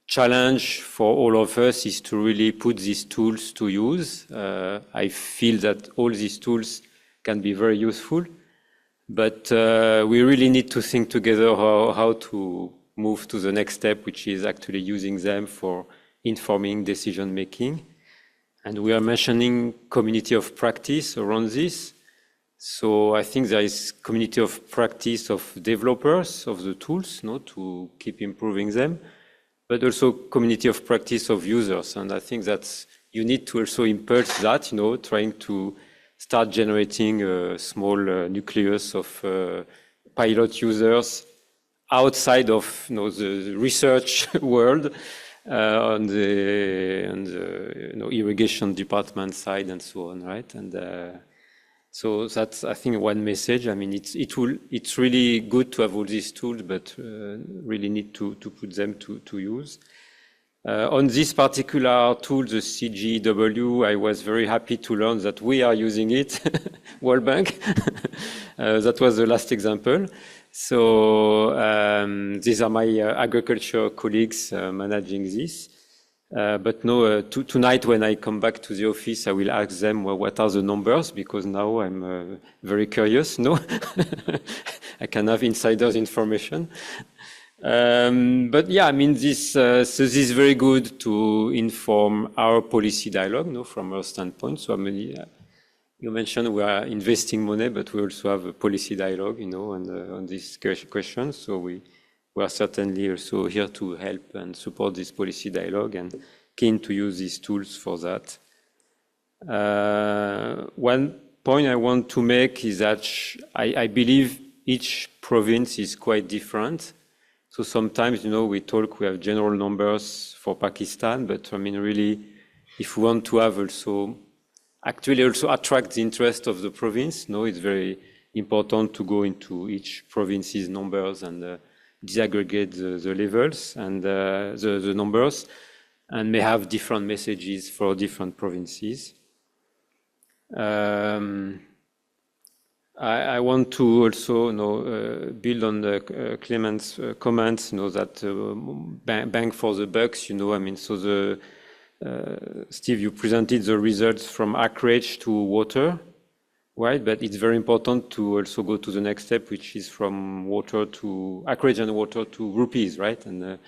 challenge for all of us is to really put these tools to use. I feel that all these tools can be very useful, but we really need to think together how to move to the next step, which is actually using them for informing decision making. And we are mentioning community of practice around this. So I think there is community of practice of developers of the tools, to keep improving them, but also community of practice of users. And I think that you need to also impulse that, trying to start generating a small nucleus of pilot users outside of the research world on the irrigation department side and so on, right? And so that's, I think, one message. It's really good to have all these tools, but really need to put them to use. On this particular tool, the CGE-W, I was very happy to learn that we are using it, World Bank. That was the last example. So these are my agriculture colleagues managing this. But no, tonight when I come back to the office, I will ask them what are the numbers, because now I'm very curious. No, I can have insiders information. But yeah, this is very good to inform our policy dialogue, from our standpoint. So you mentioned we are investing money, but we also have a policy dialogue, on this question. So we are certainly also here to help and support this policy dialogue and keen to use these tools for that. One point I want to make is that I believe each province is quite different. So sometimes, we have general numbers for Pakistan, but really, if we want to have also attract the interest of the province, it's very important to go into each province's numbers and disaggregate the levels and the numbers, and may have different messages for different provinces. I want to also build on the Clemens' comments, that bang for the bucks, so Steve, you presented the results from acreage to water, right? But it's very important to also go to the next step, which is from water to acreage and water to rupees, right? And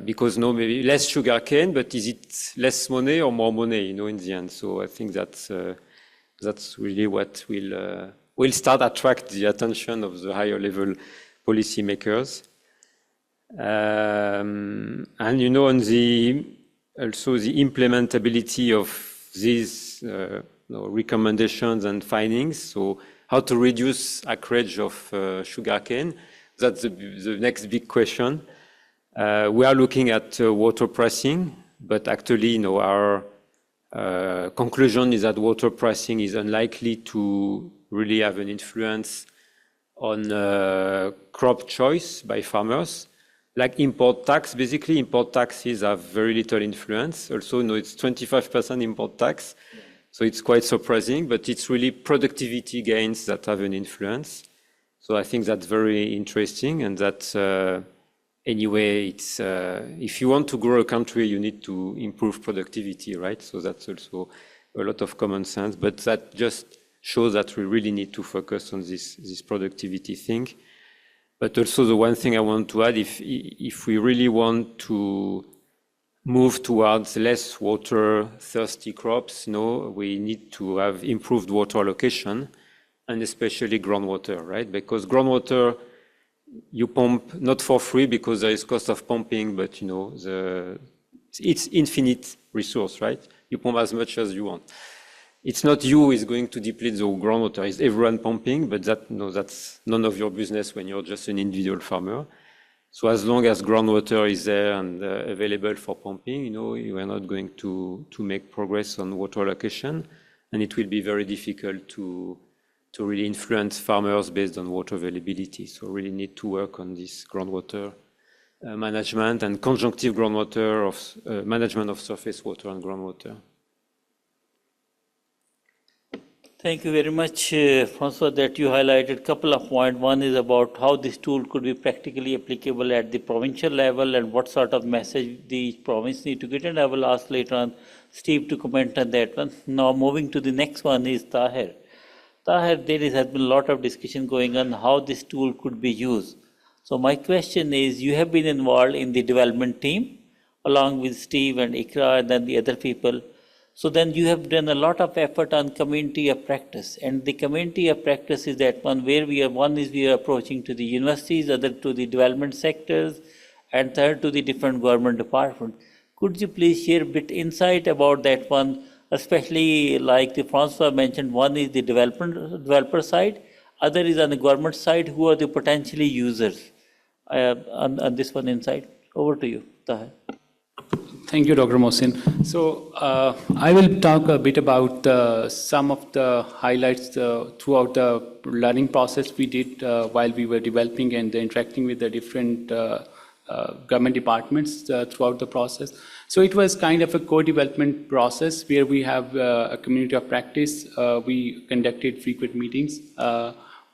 because maybe less sugarcane, but is it less money or more money, in the end? So I think that's really what will start attract the attention of the higher level policymakers. And on also the implementability of these recommendations and findings. So how to reduce acreage of sugarcane? That's the next big question. We are looking at water pricing, but actually, our conclusion is that water pricing is unlikely to really have an influence on crop choice by farmers. Like import tax, basically import taxes have very little influence. Also, it's 25% import tax, so it's quite surprising, but it's really productivity gains that have an influence. So I think that's very interesting, and that anyway, it's if you want to grow a country, you need to improve productivity, right? So that's also a lot of common sense, but that just shows that we really need to focus on this productivity thing. But also the one thing I want to add, if we really want to move towards less water-thirsty crops, we need to have improved water allocation, and especially groundwater, right? Because groundwater, you pump not for free because there is cost of pumping, but it's infinite resource, right? You pump as much as you want. It's not you who is going to deplete the groundwater, it's everyone pumping, but that's none of your business when you're just an individual farmer. So as long as groundwater is there and available for pumping, you are not going to make progress on water allocation, and it will be very difficult to really influence farmers based on water availability. So really need to work on this groundwater management and conjunctive groundwater management of surface water and groundwater. Thank you very much, Francois, that you highlighted a couple of points. One is about how this tool could be practically applicable at the provincial level and what sort of message the province need to get. And I will ask later on Steve to comment on that one. Now moving to the next one is Tahir. Tahir, there has been a lot of discussion going on how this tool could be used. So my question is, you have been involved in the development team along with Steve and Ikra and then the other people. So then you have done a lot of effort on community of practice, and the community of practice is that one where we are approaching to the universities, other to the development sectors, and third to the different government departments. Could you please share a bit insight about that one, especially like the Francois mentioned, one is the developer side, other is on the government side, who are the potentially users on this one insight. Over to you, Tahir. Thank you, Dr. Mohsin. So I will talk a bit about some of the highlights throughout the learning process we did while we were developing and interacting with the different government departments throughout the process. So it was kind of a co-development process where we have a community of practice. We conducted frequent meetings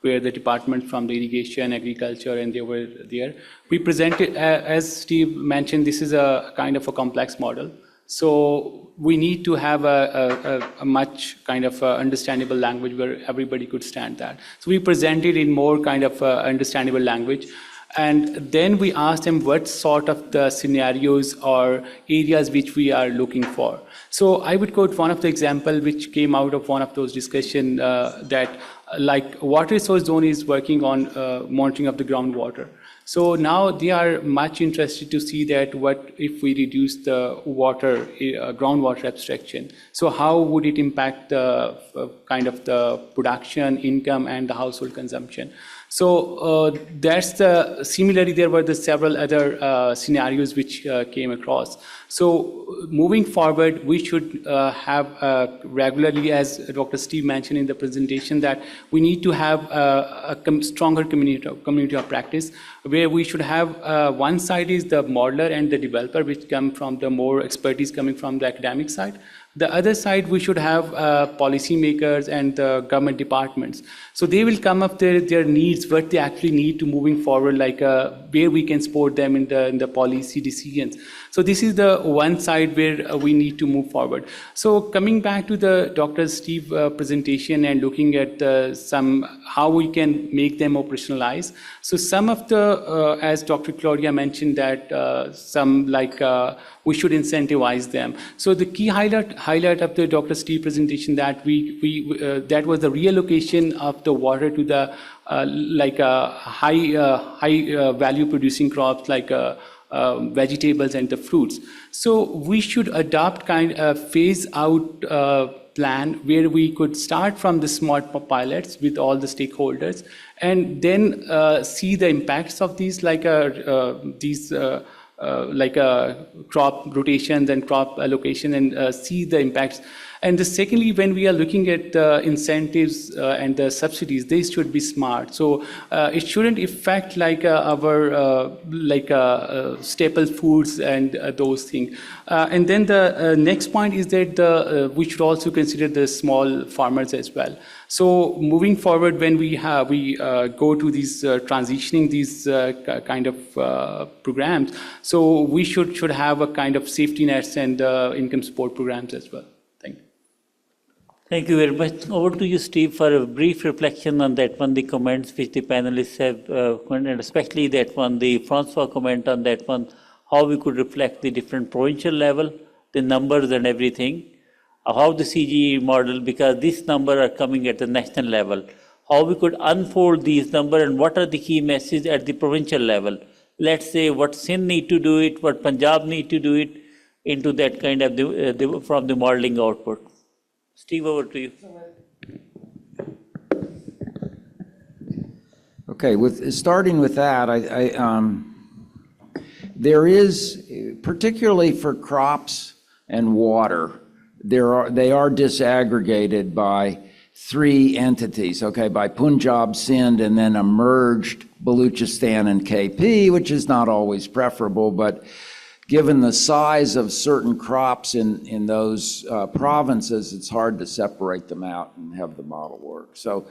where the department from the irrigation, agriculture, and they were there. We presented, as Steve mentioned, this is a kind of a complex model. So we need to have a much kind of understandable language where everybody could stand that. So we presented in more kind of understandable language. And then we asked them what sort of the scenarios or areas which we are looking for. So I would quote one of the example which came out of one of those discussions that like water resource zone is working on monitoring of the groundwater. So now they are much interested to see that what if we reduce the water, groundwater abstraction. So how would it impact the kind of the production, income, and the household consumption? So that's the, similarly, there were the several other scenarios which came across. So moving forward, we should have regularly, as Dr. Steve mentioned in the presentation, that we need to have a stronger community of practice, where we should have one side is the modeler and the developer, which come from the more expertise coming from the academic side. The other side, we should have policymakers and the government departments. So they will come up their needs, what they actually need to moving forward, like where we can support them in the policy decisions. So this is the one side where we need to move forward. So coming back to the Dr. Steve presentation and looking at how we can make them operationalize. So some of the, as Dr. Claudia mentioned, that some like we should incentivize them. So the key highlight of the Dr. Steve presentation that that was the reallocation of the water to the high value producing crops like vegetables and the fruits. So we should adopt kind of phase out plan where we could start from the small pilots with all the stakeholders and then see the impacts of these crop rotations and crop allocation and see the impacts. And secondly, when we are looking at incentives and the subsidies, they should be smart. So it shouldn't affect our staple foods and those things. And then the next point is that we should also consider the small farmers as well. So moving forward, when we go to these transitioning these kind of programs, so we should have a kind of safety nets and income support programs as well. Thank you. Thank you very much. Over to you, Steve, for a brief reflection on that one, the comments which the panelists have, and especially that one, the Francois comment on that one, how we could reflect the different provincial level, the numbers and everything, how the CGE model, because these numbers are coming at the national level, how we could unfold these numbers and what are the key messages at the provincial level. Let's say what Sindh need to do it, what Punjab need to do it into that kind of from the modeling output. Steve, over to you. Okay, starting with that, there is, particularly for crops and water, they are disaggregated by three entities, okay, by Punjab, Sindh, and then a merged Baluchistan and KP, which is not always preferable, but given the size of certain crops in those provinces, it's hard to separate them out and have the model work. So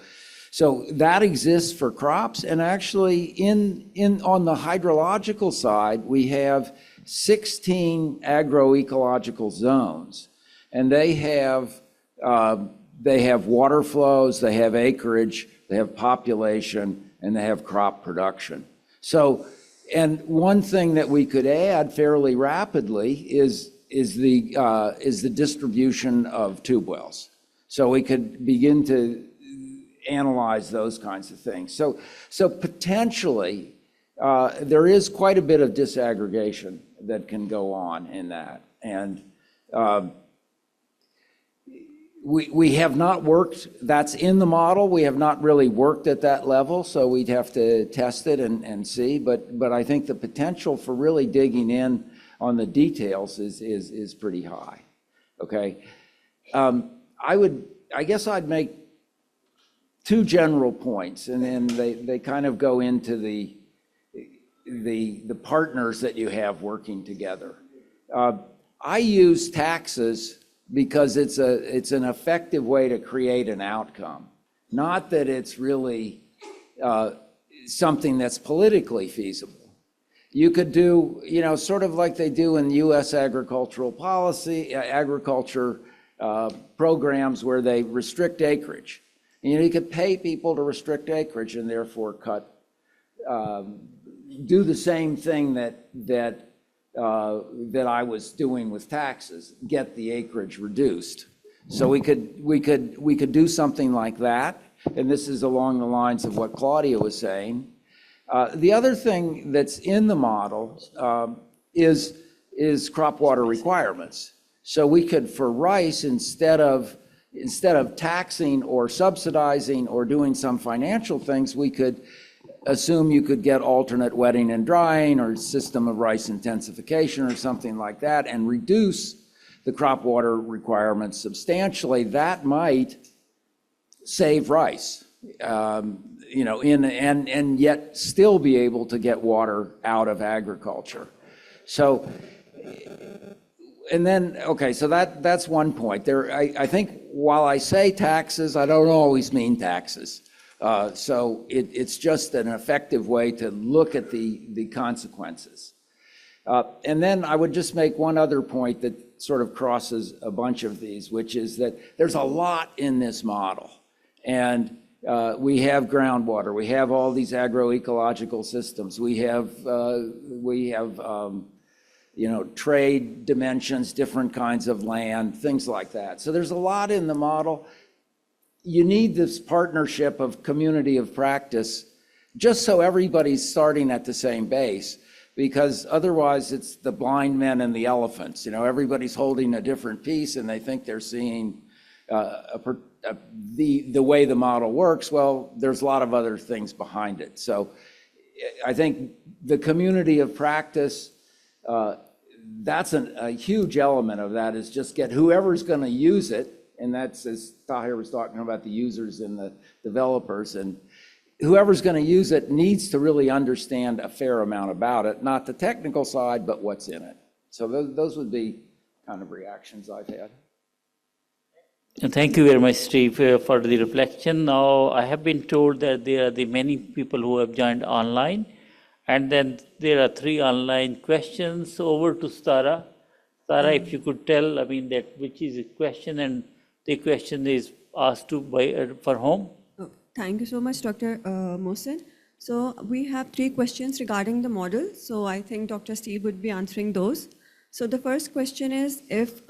that exists for crops, and actually on the hydrological side, we have 16 agroecological zones, and they have water flows, they have acreage, they have population, and they have crop production. So, and one thing that we could add fairly rapidly is the distribution of tube wells. So we could begin to analyze those kinds of things. So potentially there is quite a bit of disaggregation that can go on in that, and we have not worked, that's in the model, we have not really worked at that level, so we'd have to test it and see, but I think the potential for really digging in on the details is pretty high, okay? I guess I'd make two general points, and then they kind of go into the partners that you have working together. I use taxes because it's an effective way to create an outcome. Not that it's really something that's politically feasible. You could do, sort of like they do in U.S. agricultural policy, agriculture programs where they restrict acreage. You could pay people to restrict acreage and therefore do the same thing that I was doing with taxes, get the acreage reduced. So we could do something like that, and this is along the lines of what Claudia was saying. The other thing that's in the model is crop water requirements. So we could, for rice, instead of taxing or subsidizing or doing some financial things, we could assume you could get alternate wetting and drying or system of rice intensification or something like that and reduce the crop water requirements substantially. That might save rice, and yet still be able to get water out of agriculture. So, and then, okay, so that's one point. I think while I say taxes, I don't always mean taxes. So it's just an effective way to look at the consequences. And then I would just make one other point that sort of crosses a bunch of these, which is that there's a lot in this model. And we have groundwater, we have all these agroecological systems, we have trade dimensions, different kinds of land, things like that. So there's a lot in the model. You need this partnership of community of practice just so everybody's starting at the same base, because otherwise it's the blind men and the elephants. Everybody's holding a different piece and they think they're seeing the way the model works. Well, there's a lot of other things behind it. So I think the community of practice That's a huge element of that, is just get whoever's going to use it, and that's, as Tahir was talking about, the users and the developers, and whoever's going to use it needs to really understand a fair amount about it, not the technical side, but what's in it. So those would be kind of reactions I've had. And thank you very much, Steve, for the reflection. Now, I have been told that there are the many people who have joined online, and then there are 3 online questions. Over to Stara. Stara, if you could tell, I mean, that which is a question, and the question is asked to for whom? Oh, thank you so much, Dr. Mohsen. So we have 3 questions regarding the model. So I think Dr. Steve would be answering those. So the first question is if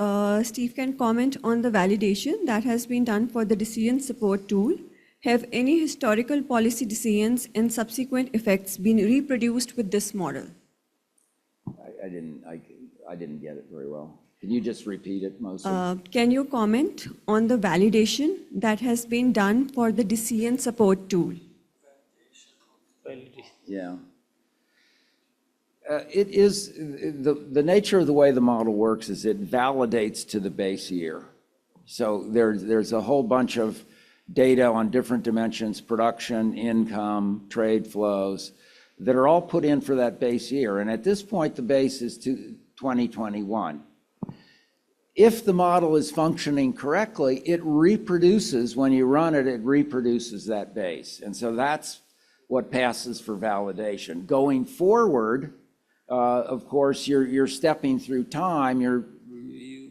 Steve can comment on the validation that has been done for the decision support tool. Have any historical policy decisions and subsequent effects been reproduced with this model? I didn't get it very well. Can you just repeat it, mostly? Can you comment on the validation that has been done for the decision support tool? Yeah. It is, the nature of the way the model works is it validates to the base year. So there's a whole bunch of data on different dimensions, production, income, trade flows, that are all put in for that base year. And at this point, the base is 2021. If the model is functioning correctly, it reproduces, when you run it, it reproduces that base. And so that's what passes for validation. Going forward, of course, you're stepping through time.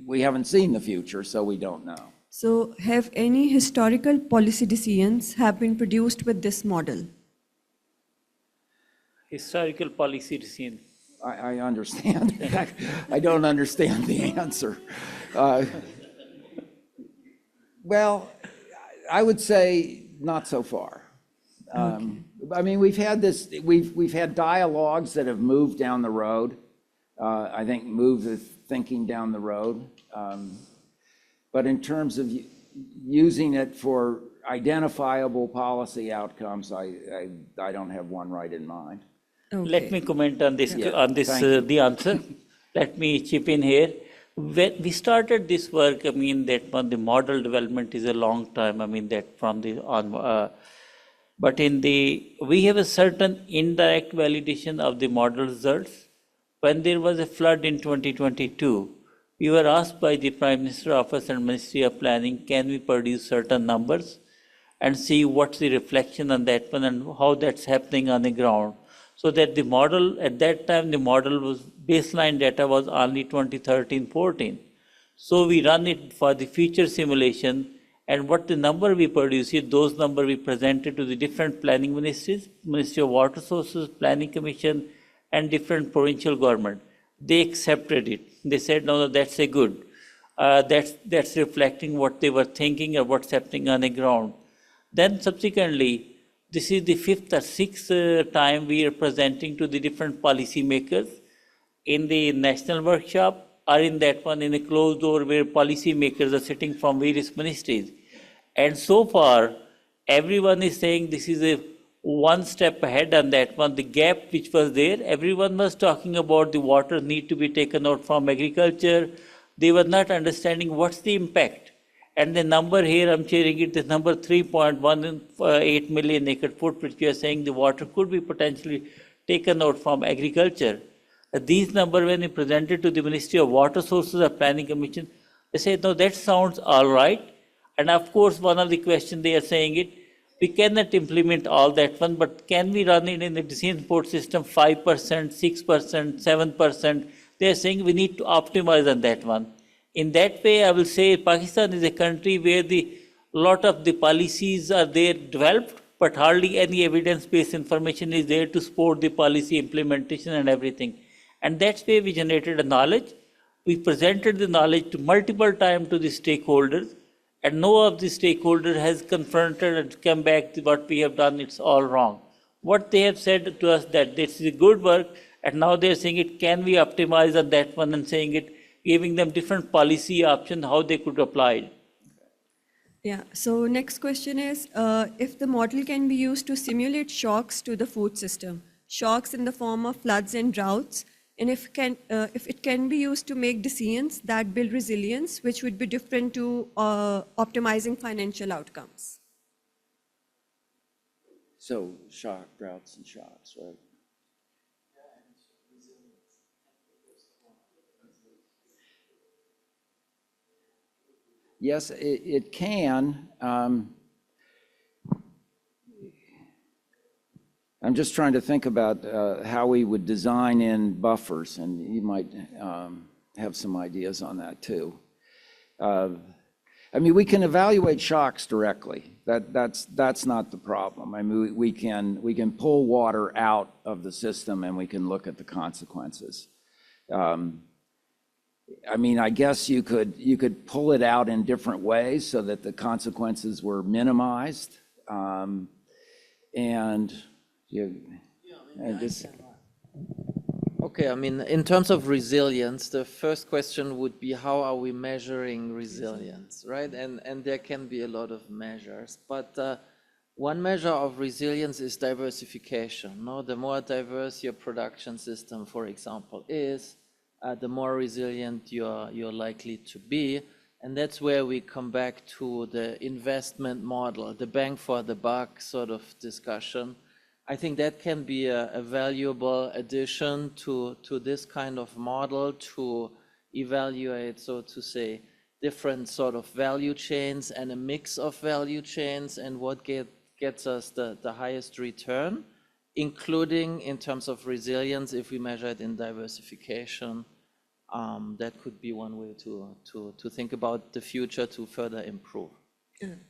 We haven't seen the future, so we don't know. So have any historical policy decisions have been produced with this model? Historical policy decision. I understand. I don't understand the answer. Well, I would say not so far. I mean, we've had dialogues that have moved down the road. I think move the thinking down the road. But in terms of using it for identifiable policy outcomes, I don't have one right in mind. Okay. Let me comment on this, the answer. Let me chip in here. When we started this work, I mean, that the model development is a long time. I mean, that from the on. But we have a certain indirect validation of the model results. When there was a flood in 2022, we were asked by the Prime Minister's Office and Ministry of Planning, can we produce certain numbers and see what's the reflection on that one and how that's happening on the ground. So that the model, at that time, the model was, baseline data was only 2013-14. So we run it for the future simulation, and what the number we produce, those numbers we presented to the different planning ministries, Ministry of Water Sources, Planning Commission, and different provincial government. They accepted it. They said, no, that's a good. That's reflecting what they were thinking or what's happening on the ground. Then subsequently, this is the 5th or 6th time we are presenting to the different policymakers in the national workshop or in that one in a closed door where policymakers are sitting from various ministries. And so far, everyone is saying this is a one step ahead on that one. The gap which was there, everyone was talking about the water need to be taken out from agriculture. They were not understanding what's the impact. And the number here, I'm sharing it, the number 3.18 million acre foot, which we are saying the water could be potentially taken out from agriculture. These numbers, when we presented to the Ministry of Water Sources or Planning Commission, they said, no, that sounds all right. And of course, one of the questions they are saying it, we cannot implement all that one, but can we run it in the decision support system 5%, 6%, 7%? They are saying we need to optimize on that one. In that way, I will say Pakistan is a country where a lot of the policies are there developed, but hardly any evidence-based information is there to support the policy implementation and everything. And that's where we generated a knowledge. We presented the knowledge to multiple times to the stakeholders, and no of the stakeholders has confronted and come back to what we have done, it's all wrong. What they have said to us that this is good work, and now they're saying it, can we optimize on that one and saying it, giving them different policy options, how they could apply it. Yeah, so next question is, if the model can be used to simulate shocks to the food system, shocks in the form of floods and droughts, and if it can be used to make decisions that build resilience, which would be different to optimizing financial outcomes. So shock, droughts and shocks, right? Yes, it can. I'm just trying to think about how we would design in buffers, and you might have some ideas on that too. I mean, we can evaluate shocks directly. That's not the problem. I mean, we can pull water out of the system and we can look at the consequences. I mean, I guess you could pull it out in different ways so that the consequences were minimized, Okay, I mean, in terms of resilience, the first question would be how are we measuring resilience, right? And there can be a lot of measures, but one measure of resilience is diversification. No, the more diverse your production system, for example, is, the more resilient you're likely to be. And that's where we come back to the investment model, the bang for the buck sort of discussion. I think that can be a valuable addition to this kind of model to evaluate, so to say, different sort of value chains and a mix of value chains and what gets us the highest return, including in terms of resilience, if we measure it in diversification. That could be one way to think about the future to further improve.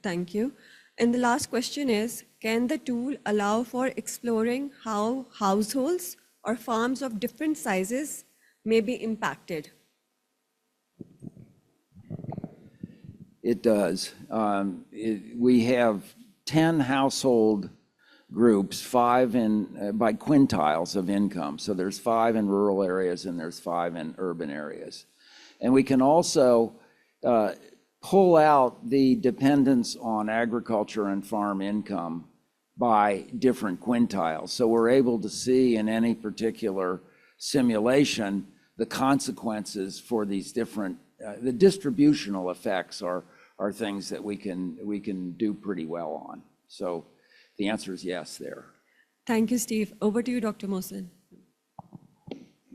Thank you. And the last question is, can the tool allow for exploring how households or farms of different sizes may be impacted? It does. We have 10 household groups, 5 by quintiles of income. So there's 5 in rural areas and there's 5 in urban areas. And we can also pull out the dependence on agriculture and farm income by different quintiles. So we're able to see in any particular simulation the consequences for these different, the distributional effects are things that we can do pretty well on. So the answer is yes there. Thank you, Steve. Over to you, Dr. Mohsen.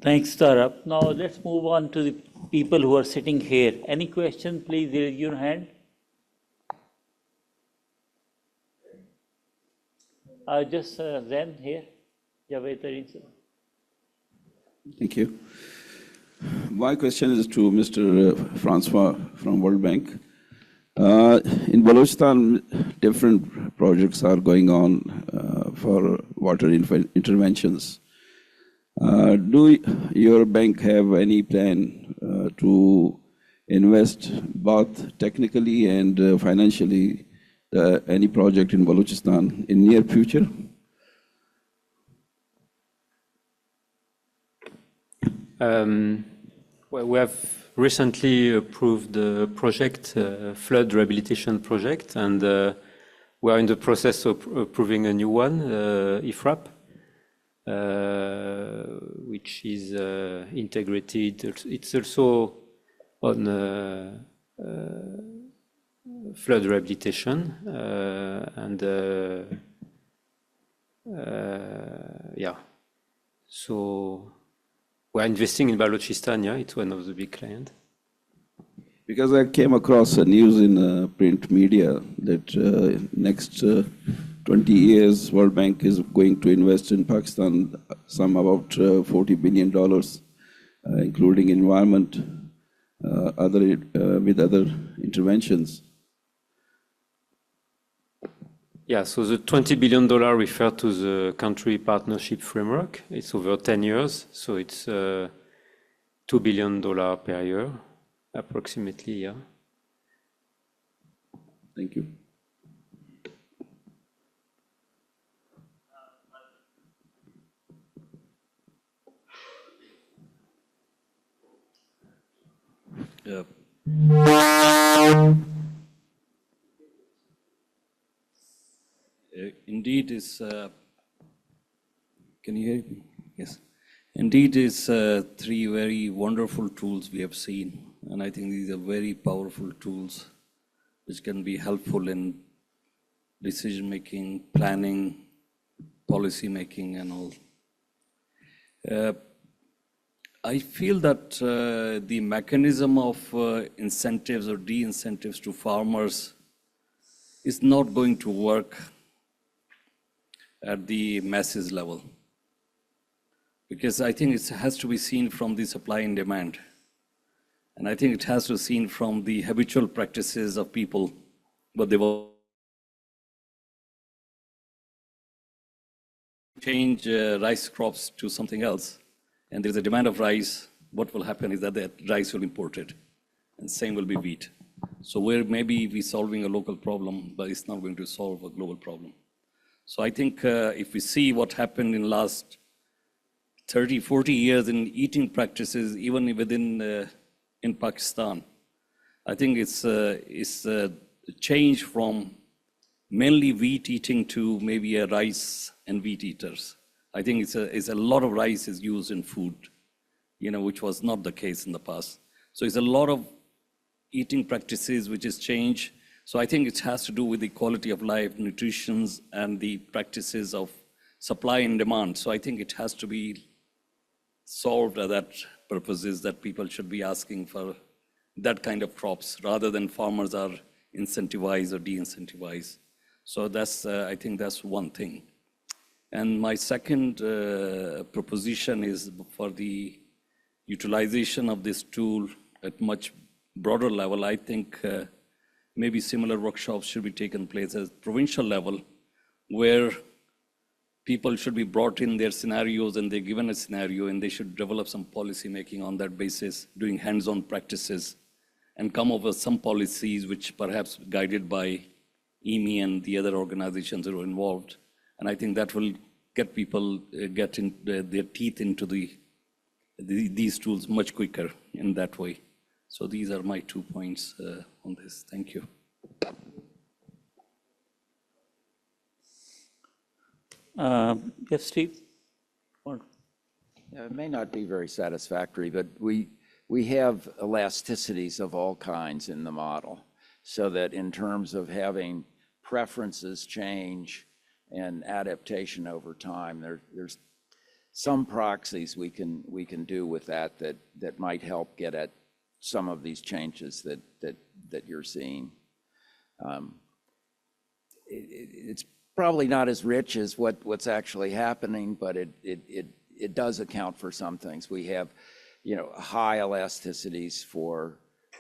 Thanks, Tarab. Now let's move on to the people who are sitting here. Any question, please raise your hand. Just Zen here. Thank you. My question is to Mr. Francois from World Bank. In Balochistan, different projects are going on for water interventions. Do your bank have any plan to invest both technically and financially any project in Balochistan in near future? Well, we have recently approved the project, flood rehabilitation project, and we are in the process of approving a new one, IFRAP, which is integrated. It's also on flood rehabilitation, and yeah, so we're investing in Balochistan. Yeah, it's one of the big clients. Because I came across a news in print media that next 20 years, World Bank is going to invest in Pakistan some about $40 billion, including environment, with other interventions. Yeah, so the $20 billion refer to the country partnership framework. It's over 10 years, so it's $2 billion per year, approximately, yeah. Thank you. Yeah. Indeed, can you hear me? Yes. Indeed, it's three very wonderful tools we have seen. And I think these are very powerful tools which can be helpful in decision-making, planning, policy-making, and all. I feel that the mechanism of incentives or de-incentives to farmers is not going to work at the masses level. Because I think it has to be seen from the supply and demand. And I think it has to be seen from the habitual practices of people, what they will change rice crops to something else. And there's a demand of rice. What will happen is that the rice will be imported. And same will be wheat. So where maybe we're solving a local problem, but it's not going to solve a global problem. So I think if we see what happened in the last 30, 40 years in eating practices, even within in Pakistan, I think it's a change from mainly wheat eating to maybe a rice and wheat eaters. I think it's a lot of rice is used in food, which was not the case in the past. So it's a lot of eating practices which is changed. So I think it has to do with the quality of life, nutrition, and the practices of supply and demand. So I think it has to be solved at that purposes that people should be asking for that kind of crops rather than farmers are incentivized or de-incentivized. So that's, I think that's one thing. And my second proposition is for the utilization of this tool at much broader level. I think maybe similar workshops should be taken place at provincial level where people should be brought in their scenarios and they're given a scenario and they should develop some policy making on that basis, doing hands-on practices and come up with some policies which perhaps guided by IWMI and the other organizations that are involved. And I think that will get people get in their teeth into these tools much quicker in that way. So these are my 2 points on this. Thank you. Yes, Steve? Yeah, it may not be very satisfactory, but we have elasticities of all kinds in the model, so that in terms of having preferences change and adaptation over time, there's some proxies we can do with that might help get at some of these changes that you're seeing. It's probably not as rich as what's actually happening, but it does account for some things. We have, high elasticities for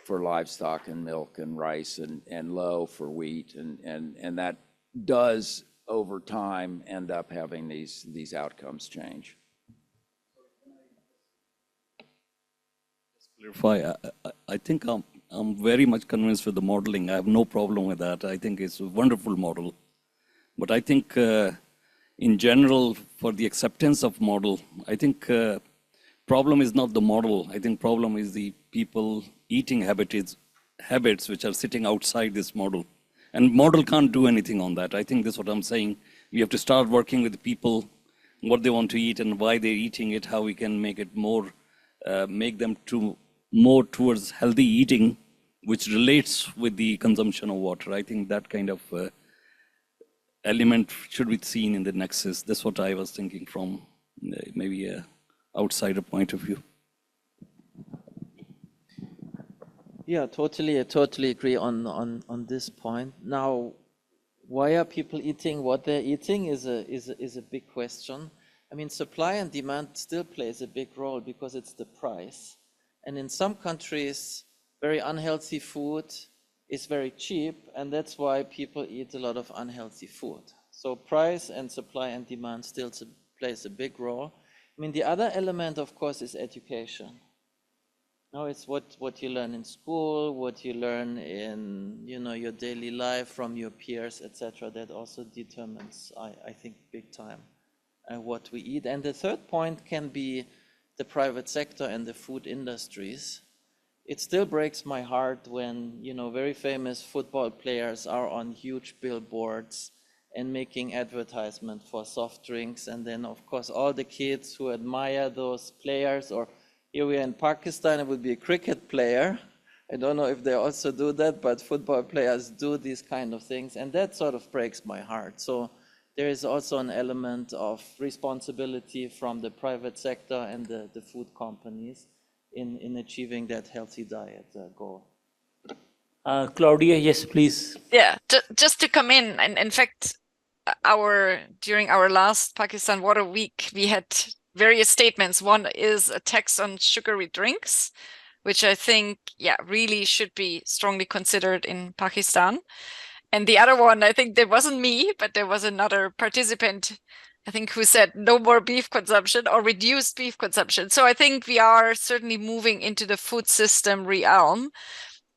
livestock and milk and rice and low for wheat, and that does over time end up having these outcomes change. Clarify, I think I'm very much convinced with the modeling. I have no problem with that. I think it's a wonderful model. But I think in general, for the acceptance of model, I think problem is not the model. I think problem is the people eating habits which are sitting outside this model. And model can't do anything on that. I think that's what I'm saying. We have to start working with people, what they want to eat and why they're eating it, how we can make it more, make them more towards healthy eating, which relates with the consumption of water. I think that kind of element should be seen in the Nexus. That's what I was thinking from maybe a outsider point of view. Yeah, totally agree on this point. Now, why are people eating what they're eating is a big question. I mean, supply and demand still plays a big role because it's the price. And in some countries, very unhealthy food is very cheap, and that's why people eat a lot of unhealthy food. So price and supply and demand still plays a big role. I mean, the other element, of course, is education. No, it's what you learn in school, what you learn in your daily life from your peers, etc. That also determines, I think, big time what we eat. And the third point can be the private sector and the food industries. It still breaks my heart when very famous football players are on huge billboards and making advertisement for soft drinks. And then, of course, all the kids who admire those players, or here we are in Pakistan, it would be a cricket player. I don't know if they also do that, but football players do these kind of things. And that sort of breaks my heart. So there is also an element of responsibility from the private sector and the food companies in achieving that healthy diet goal. Claudia, yes, please. Yeah, just to come in, and in fact, during our last Pakistan Water Week, we had various statements. One is a tax on sugary drinks, which I think, yeah, really should be strongly considered in Pakistan. And the other one, I think there wasn't me, but there was another participant, I think, who said no more beef consumption or reduced beef consumption. So I think we are certainly moving into the food system realm.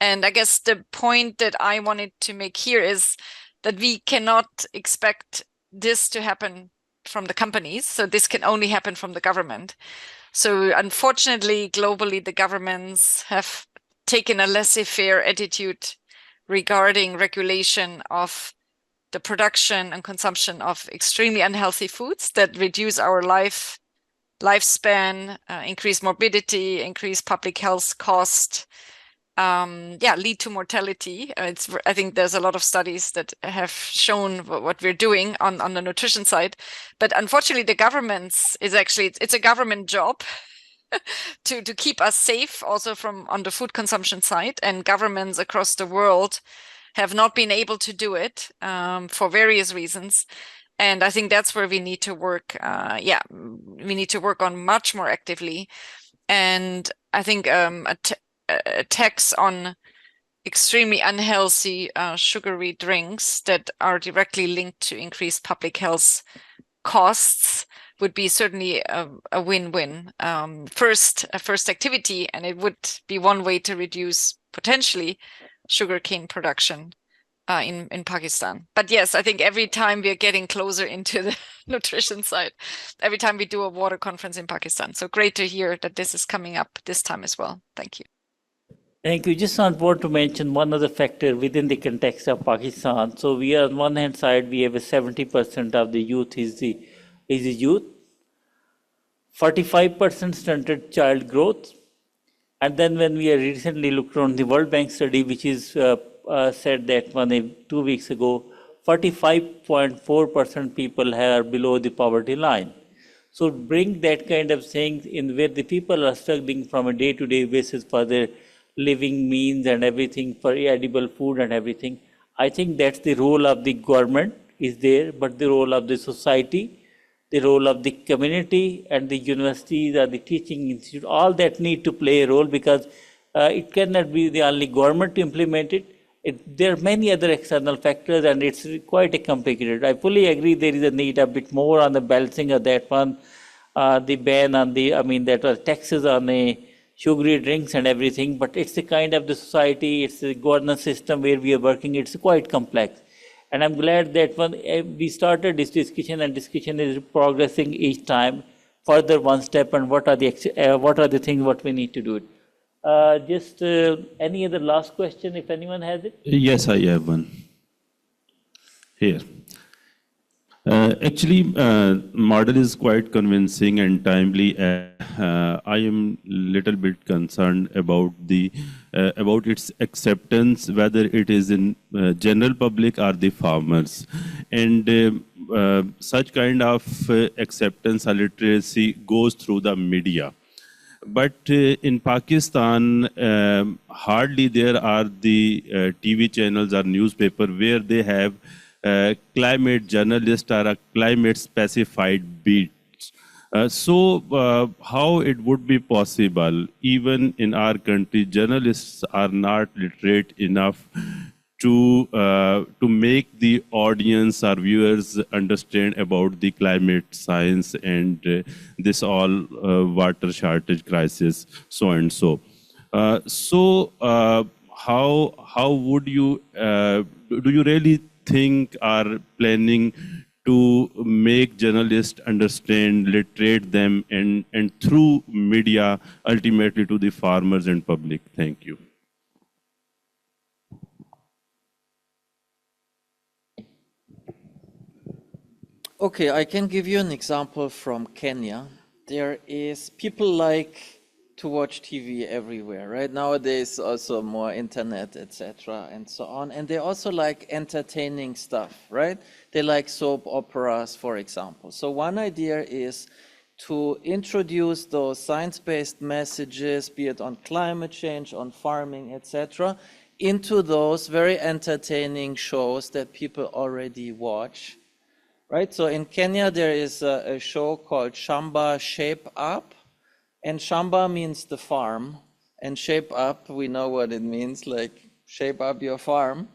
And I guess the point that I wanted to make here is that we cannot expect this to happen from the companies. So this can only happen from the government. So unfortunately, globally, the governments have taken a laissez-faire attitude regarding regulation of the production and consumption of extremely unhealthy foods that reduce our lifespan, increase morbidity, increase public health cost, lead to mortality. I think there's a lot of studies that have shown what we're doing on the nutrition side. But unfortunately, the governments it's a government job to keep us safe also on the food consumption side. And governments across the world have not been able to do it for various reasons. And I think that's where we need to work. We need to work on much more actively. And I think a tax on extremely unhealthy sugary drinks that are directly linked to increased public health costs would be certainly a win-win. First activity, and it would be one way to reduce potentially sugarcane production in Pakistan. But yes, I think every time we are getting closer into the nutrition side, every time we do a water conference in Pakistan. So great to hear that this is coming up this time as well. Thank you. Thank you. Just want to mention one other factor within the context of Pakistan. So we are on one hand side, we have a 70% of the youth is the youth, 45% stunted child growth. And then when we recently looked on the World Bank study, which is said that 2 weeks ago, 45.4% people are below the poverty line. So bring that kind of thing in where the people are struggling from a day-to-day basis for their living means and everything, for edible food and everything. I think that's the role of the government is there, but the role of the society, the role of the community and the universities or the teaching institute, all that need to play a role, because it cannot be the only government to implement it. There are many other external factors and it's quite complicated. I fully agree there is a need a bit more on the balancing of that one, the ban on that was taxes on the sugary drinks and everything, but it's the kind of the society, it's the governance system where we are working, it's quite complex. And I'm glad that we started this discussion, and discussion is progressing each time further one step, and what are the things what we need to do. Any other last question if anyone has it? Yes, I have one. Here. Actually, model is quite convincing and timely. I am little bit concerned about its acceptance, whether it is in general public or the farmers, and such kind of acceptance or literacy goes through the media. But in Pakistan, hardly there are the TV channels or newspaper where they have climate journalist or a climate specified beats. So how it would be possible, even in our country, journalists are not literate enough to make the audience or viewers understand about the climate science and this all water shortage crisis, so and so. How would you, do you really think are planning to make journalists understand, literate them, and through media, ultimately to the farmers and public? Thank you. Okay, I can give you an example from Kenya. There is people like to watch TV everywhere, right? Nowadays also more internet, etc. and so on. And they also like entertaining stuff, right? They like soap operas, for example. So one idea is to introduce those science-based messages, be it on climate change, on farming, etc., into those very entertaining shows that people already watch, right? So in Kenya, there is a show called Shamba Shape Up. And Shamba means the farm, and shape up, we know what it means, like shape up your farm.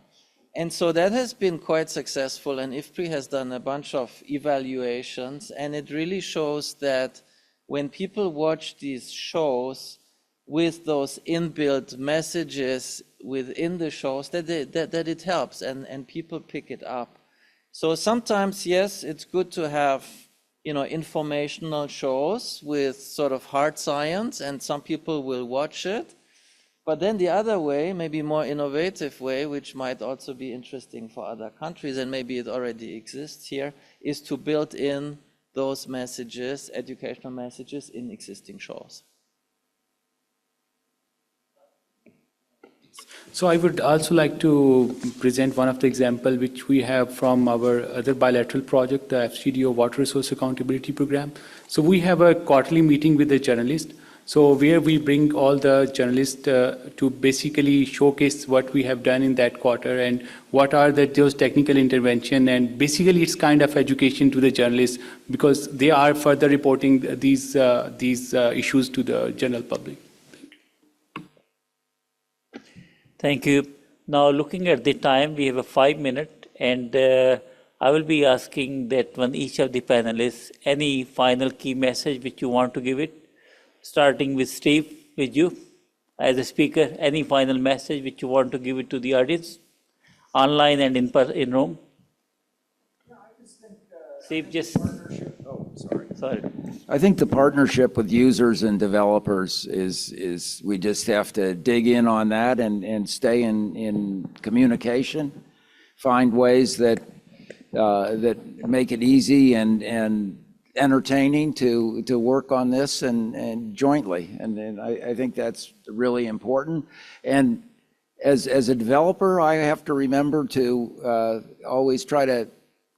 And so that has been quite successful, and IFPRI has done a bunch of evaluations, and it really shows that when people watch these shows with those inbuilt messages within the shows, that it helps, and people pick it up. So sometimes, yes, it's good to have informational shows with sort of hard science, and some people will watch it. But then the other way, maybe more innovative way, which might also be interesting for other countries, and maybe it already exists here, is to build in those messages, educational messages, in existing shows. So I would also like to present one of the examples which we have from our other bilateral project, the FCDO Water Resource Accountability Program. So we have a quarterly meeting with the journalists. So where we bring all the journalists to basically showcase what we have done in that quarter and what are those technical intervention, and basically it's kind of education to the journalists because they are further reporting these issues to the general public. Thank you. Now, looking at the time, we have a 5 minute, and I will be asking that when each of the panelists, any final key message which you want to give it, starting with Steve, with you as a speaker, any final message which you want to give it to the audience, online and in room? Steve, just... Oh, sorry. Sorry. I think the partnership with users and developers is we just have to dig in on that and stay in communication, find ways that make it easy and entertaining to work on this and jointly. And I think that's really important. And as a developer, I have to remember to always try to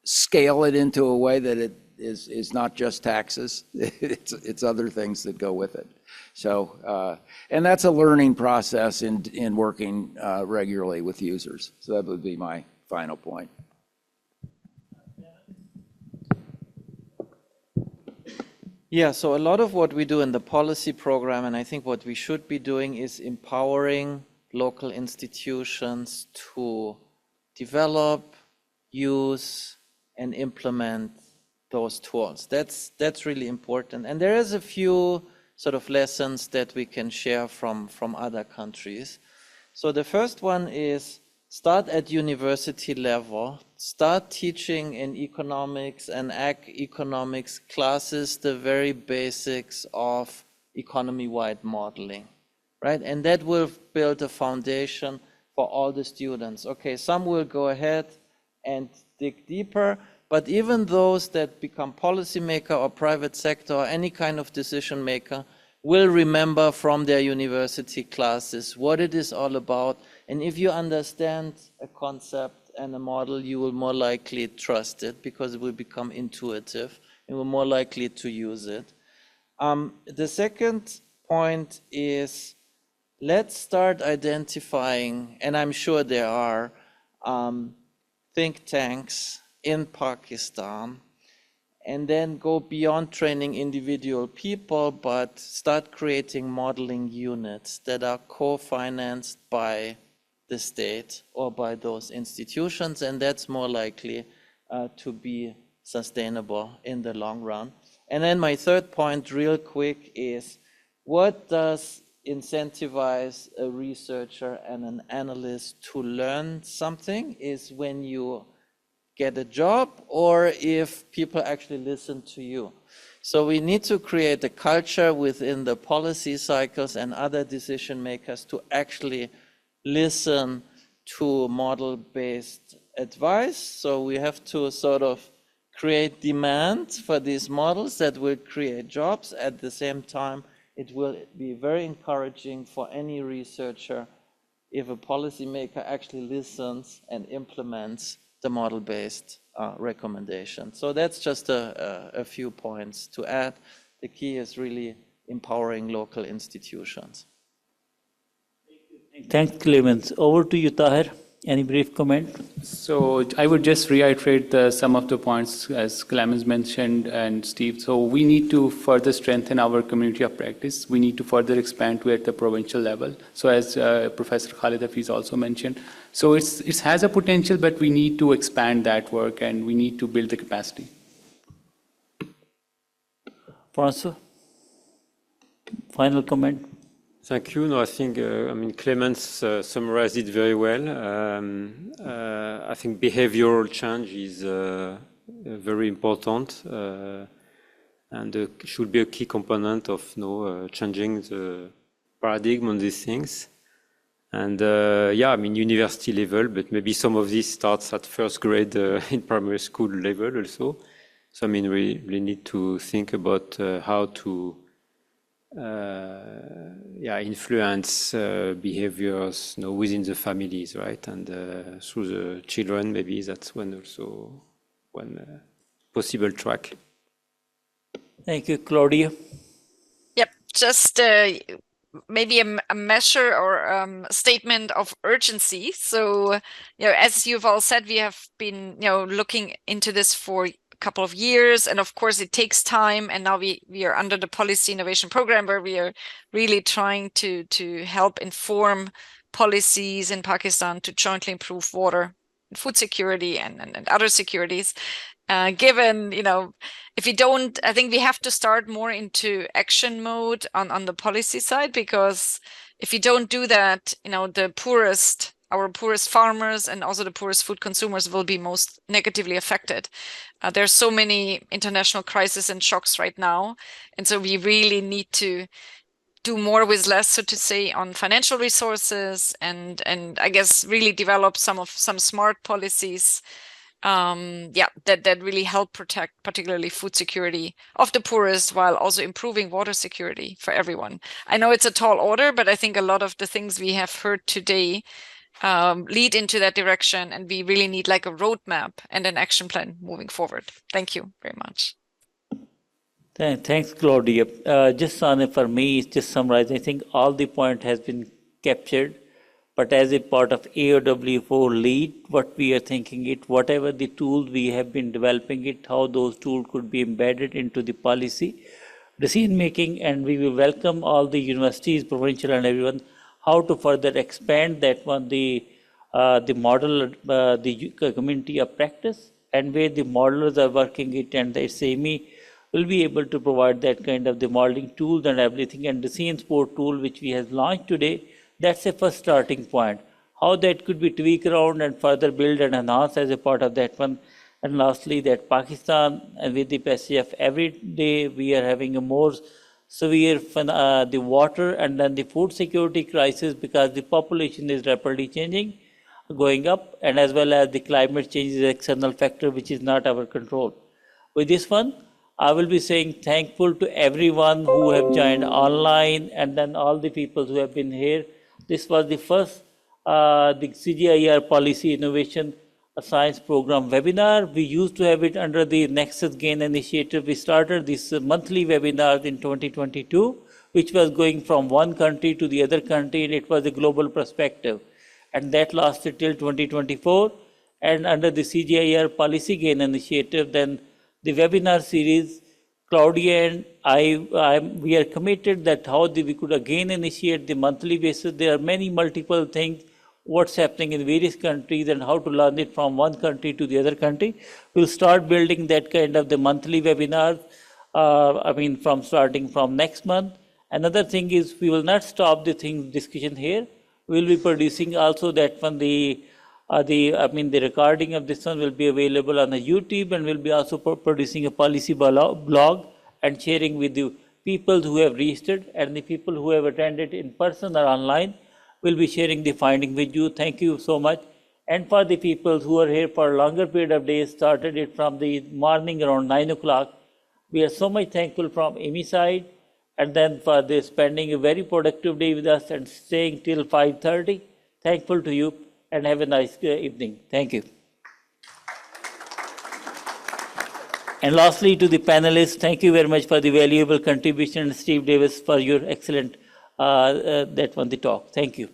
scale it into a way that it is not just taxes, it's other things that go with it. So, and that's a learning process in working regularly with users. So that would be my final point. Yeah, so a lot of what we do in the policy program, and I think what we should be doing, is empowering local institutions to develop, use, and implement those tools. That's really important. And there is a few sort of lessons that we can share from other countries. So the first one is start at university level, start teaching in economics and ag economics classes the very basics of economy-wide modeling, right? And that will build a foundation for all the students. Okay, some will go ahead and dig deeper, but even those that become policymaker or private sector or any kind of decision maker will remember from their university classes what it is all about. And if you understand a concept and a model, you will more likely trust it because it will become intuitive and will more likely to use it. The second point is let's start identifying, and I'm sure there are, think tanks in Pakistan, and then go beyond training individual people, but start creating modeling units that are co-financed by the state or by those institutions, and that's more likely to be sustainable in the long run. And then my third point, real quick, is what does incentivize a researcher and an analyst to learn something is when you get a job or if people actually listen to you. So we need to create a culture within the policy cycles and other decision makers to actually listen to model-based advice. So we have to sort of create demand for these models that will create jobs. At the same time, it will be very encouraging for any researcher if a policymaker actually listens and implements the model-based recommendation. So that's just a few points to add. The key is really empowering local institutions. Thanks, Clemens. Over to you, Tahir. Any brief comment? So I would just reiterate some of the points as Clemens mentioned and Steve. So we need to further strengthen our community of practice. We need to further expand to at the provincial level. So as Professor Khalid Hafiz also mentioned, so it has a potential, but we need to expand that work and we need to build the capacity. Francois, final comment? Thank you. No, I think Clemens summarized it very well. I think behavioral change is very important and should be a key component of changing the paradigm on these things. And university level, but maybe some of this starts at first grade in primary school level also. So we really need to think about how to influence behaviors within the families, right? And through the children, maybe that's one possible track. Thank you, Claudia. Yep, just maybe a measure or statement of urgency. So, as you've all said, we have been, looking into this for couple of years, and of course it takes time, and now we are under the policy innovation program where we are really trying to help inform policies in Pakistan to jointly improve water, food security and other securities. Given, if you don't, I think we have to start more into action mode on the policy side, because if you don't do that, our poorest farmers and also the poorest food consumers will be most negatively affected. There's so many international crises and shocks right now. And so we really need to do more with less, so to say, on financial resources and I guess really develop some smart policies that really help protect particularly food security of the poorest, while also improving water security for everyone. I know it's a tall order, but I think a lot of the things we have heard today lead into that direction, and we really need like a roadmap and an action plan moving forward. Thank you very much. Thanks, Claudia. Just for me, just summarize. I think all the point has been captured, but as a part of AOW4 lead, what we are thinking whatever the tools we have been developing how those tools could be embedded into the policy decision making, and we will welcome all the universities, provincial and everyone, how to further expand that one, the model, the community of practice, and where the modelers are working it, and the SME will be able to provide that kind of the modeling tools and everything. And the Scene Sport tool, which we have launched today, that's a first starting point. How that could be tweaked around and further build and enhance as a part of that one. And lastly, that Pakistan, with the passage of every day, we are having a more severe the water and then the food security crisis, because the population is rapidly changing, going up, and as well as the climate change is an external factor which is not our control. With this one, I will be saying thankful to everyone who have joined online, and then all the people who have been here. This was the first the CGIER Policy Innovation Science Program webinar. We used to have it under the Nexus Gain initiative. We started this monthly webinars in 2022, which was going from one country to the other country, and it was a global perspective. And that lasted till 2024. And under the CGIER Policy Gain initiative, then the webinar series, Claudia and we are committed that how we could again initiate the monthly basis. There are many multiple things, what's happening in various countries and how to learn it from one country to the other country. We'll start building that kind of the monthly webinars, from starting from next month. Another thing is we will not stop the discussion here. We'll be producing also that one, the recording of this one will be available on the YouTube, and we'll be also producing a policy blog and sharing with you people who have registered, and the people who have attended in person or online will be sharing the finding with you. Thank you so much. and for the people who are here for a longer period of days, started it from the morning around 9 o'clock. We are so much thankful from IWMI side, and then for the spending a very productive day with us and staying till 5:30. Thankful to you, and have a nice evening. Thank you. And lastly, to the panelists, thank you very much for the valuable contribution, Steve Davis, for your excellent the talk. Thank you.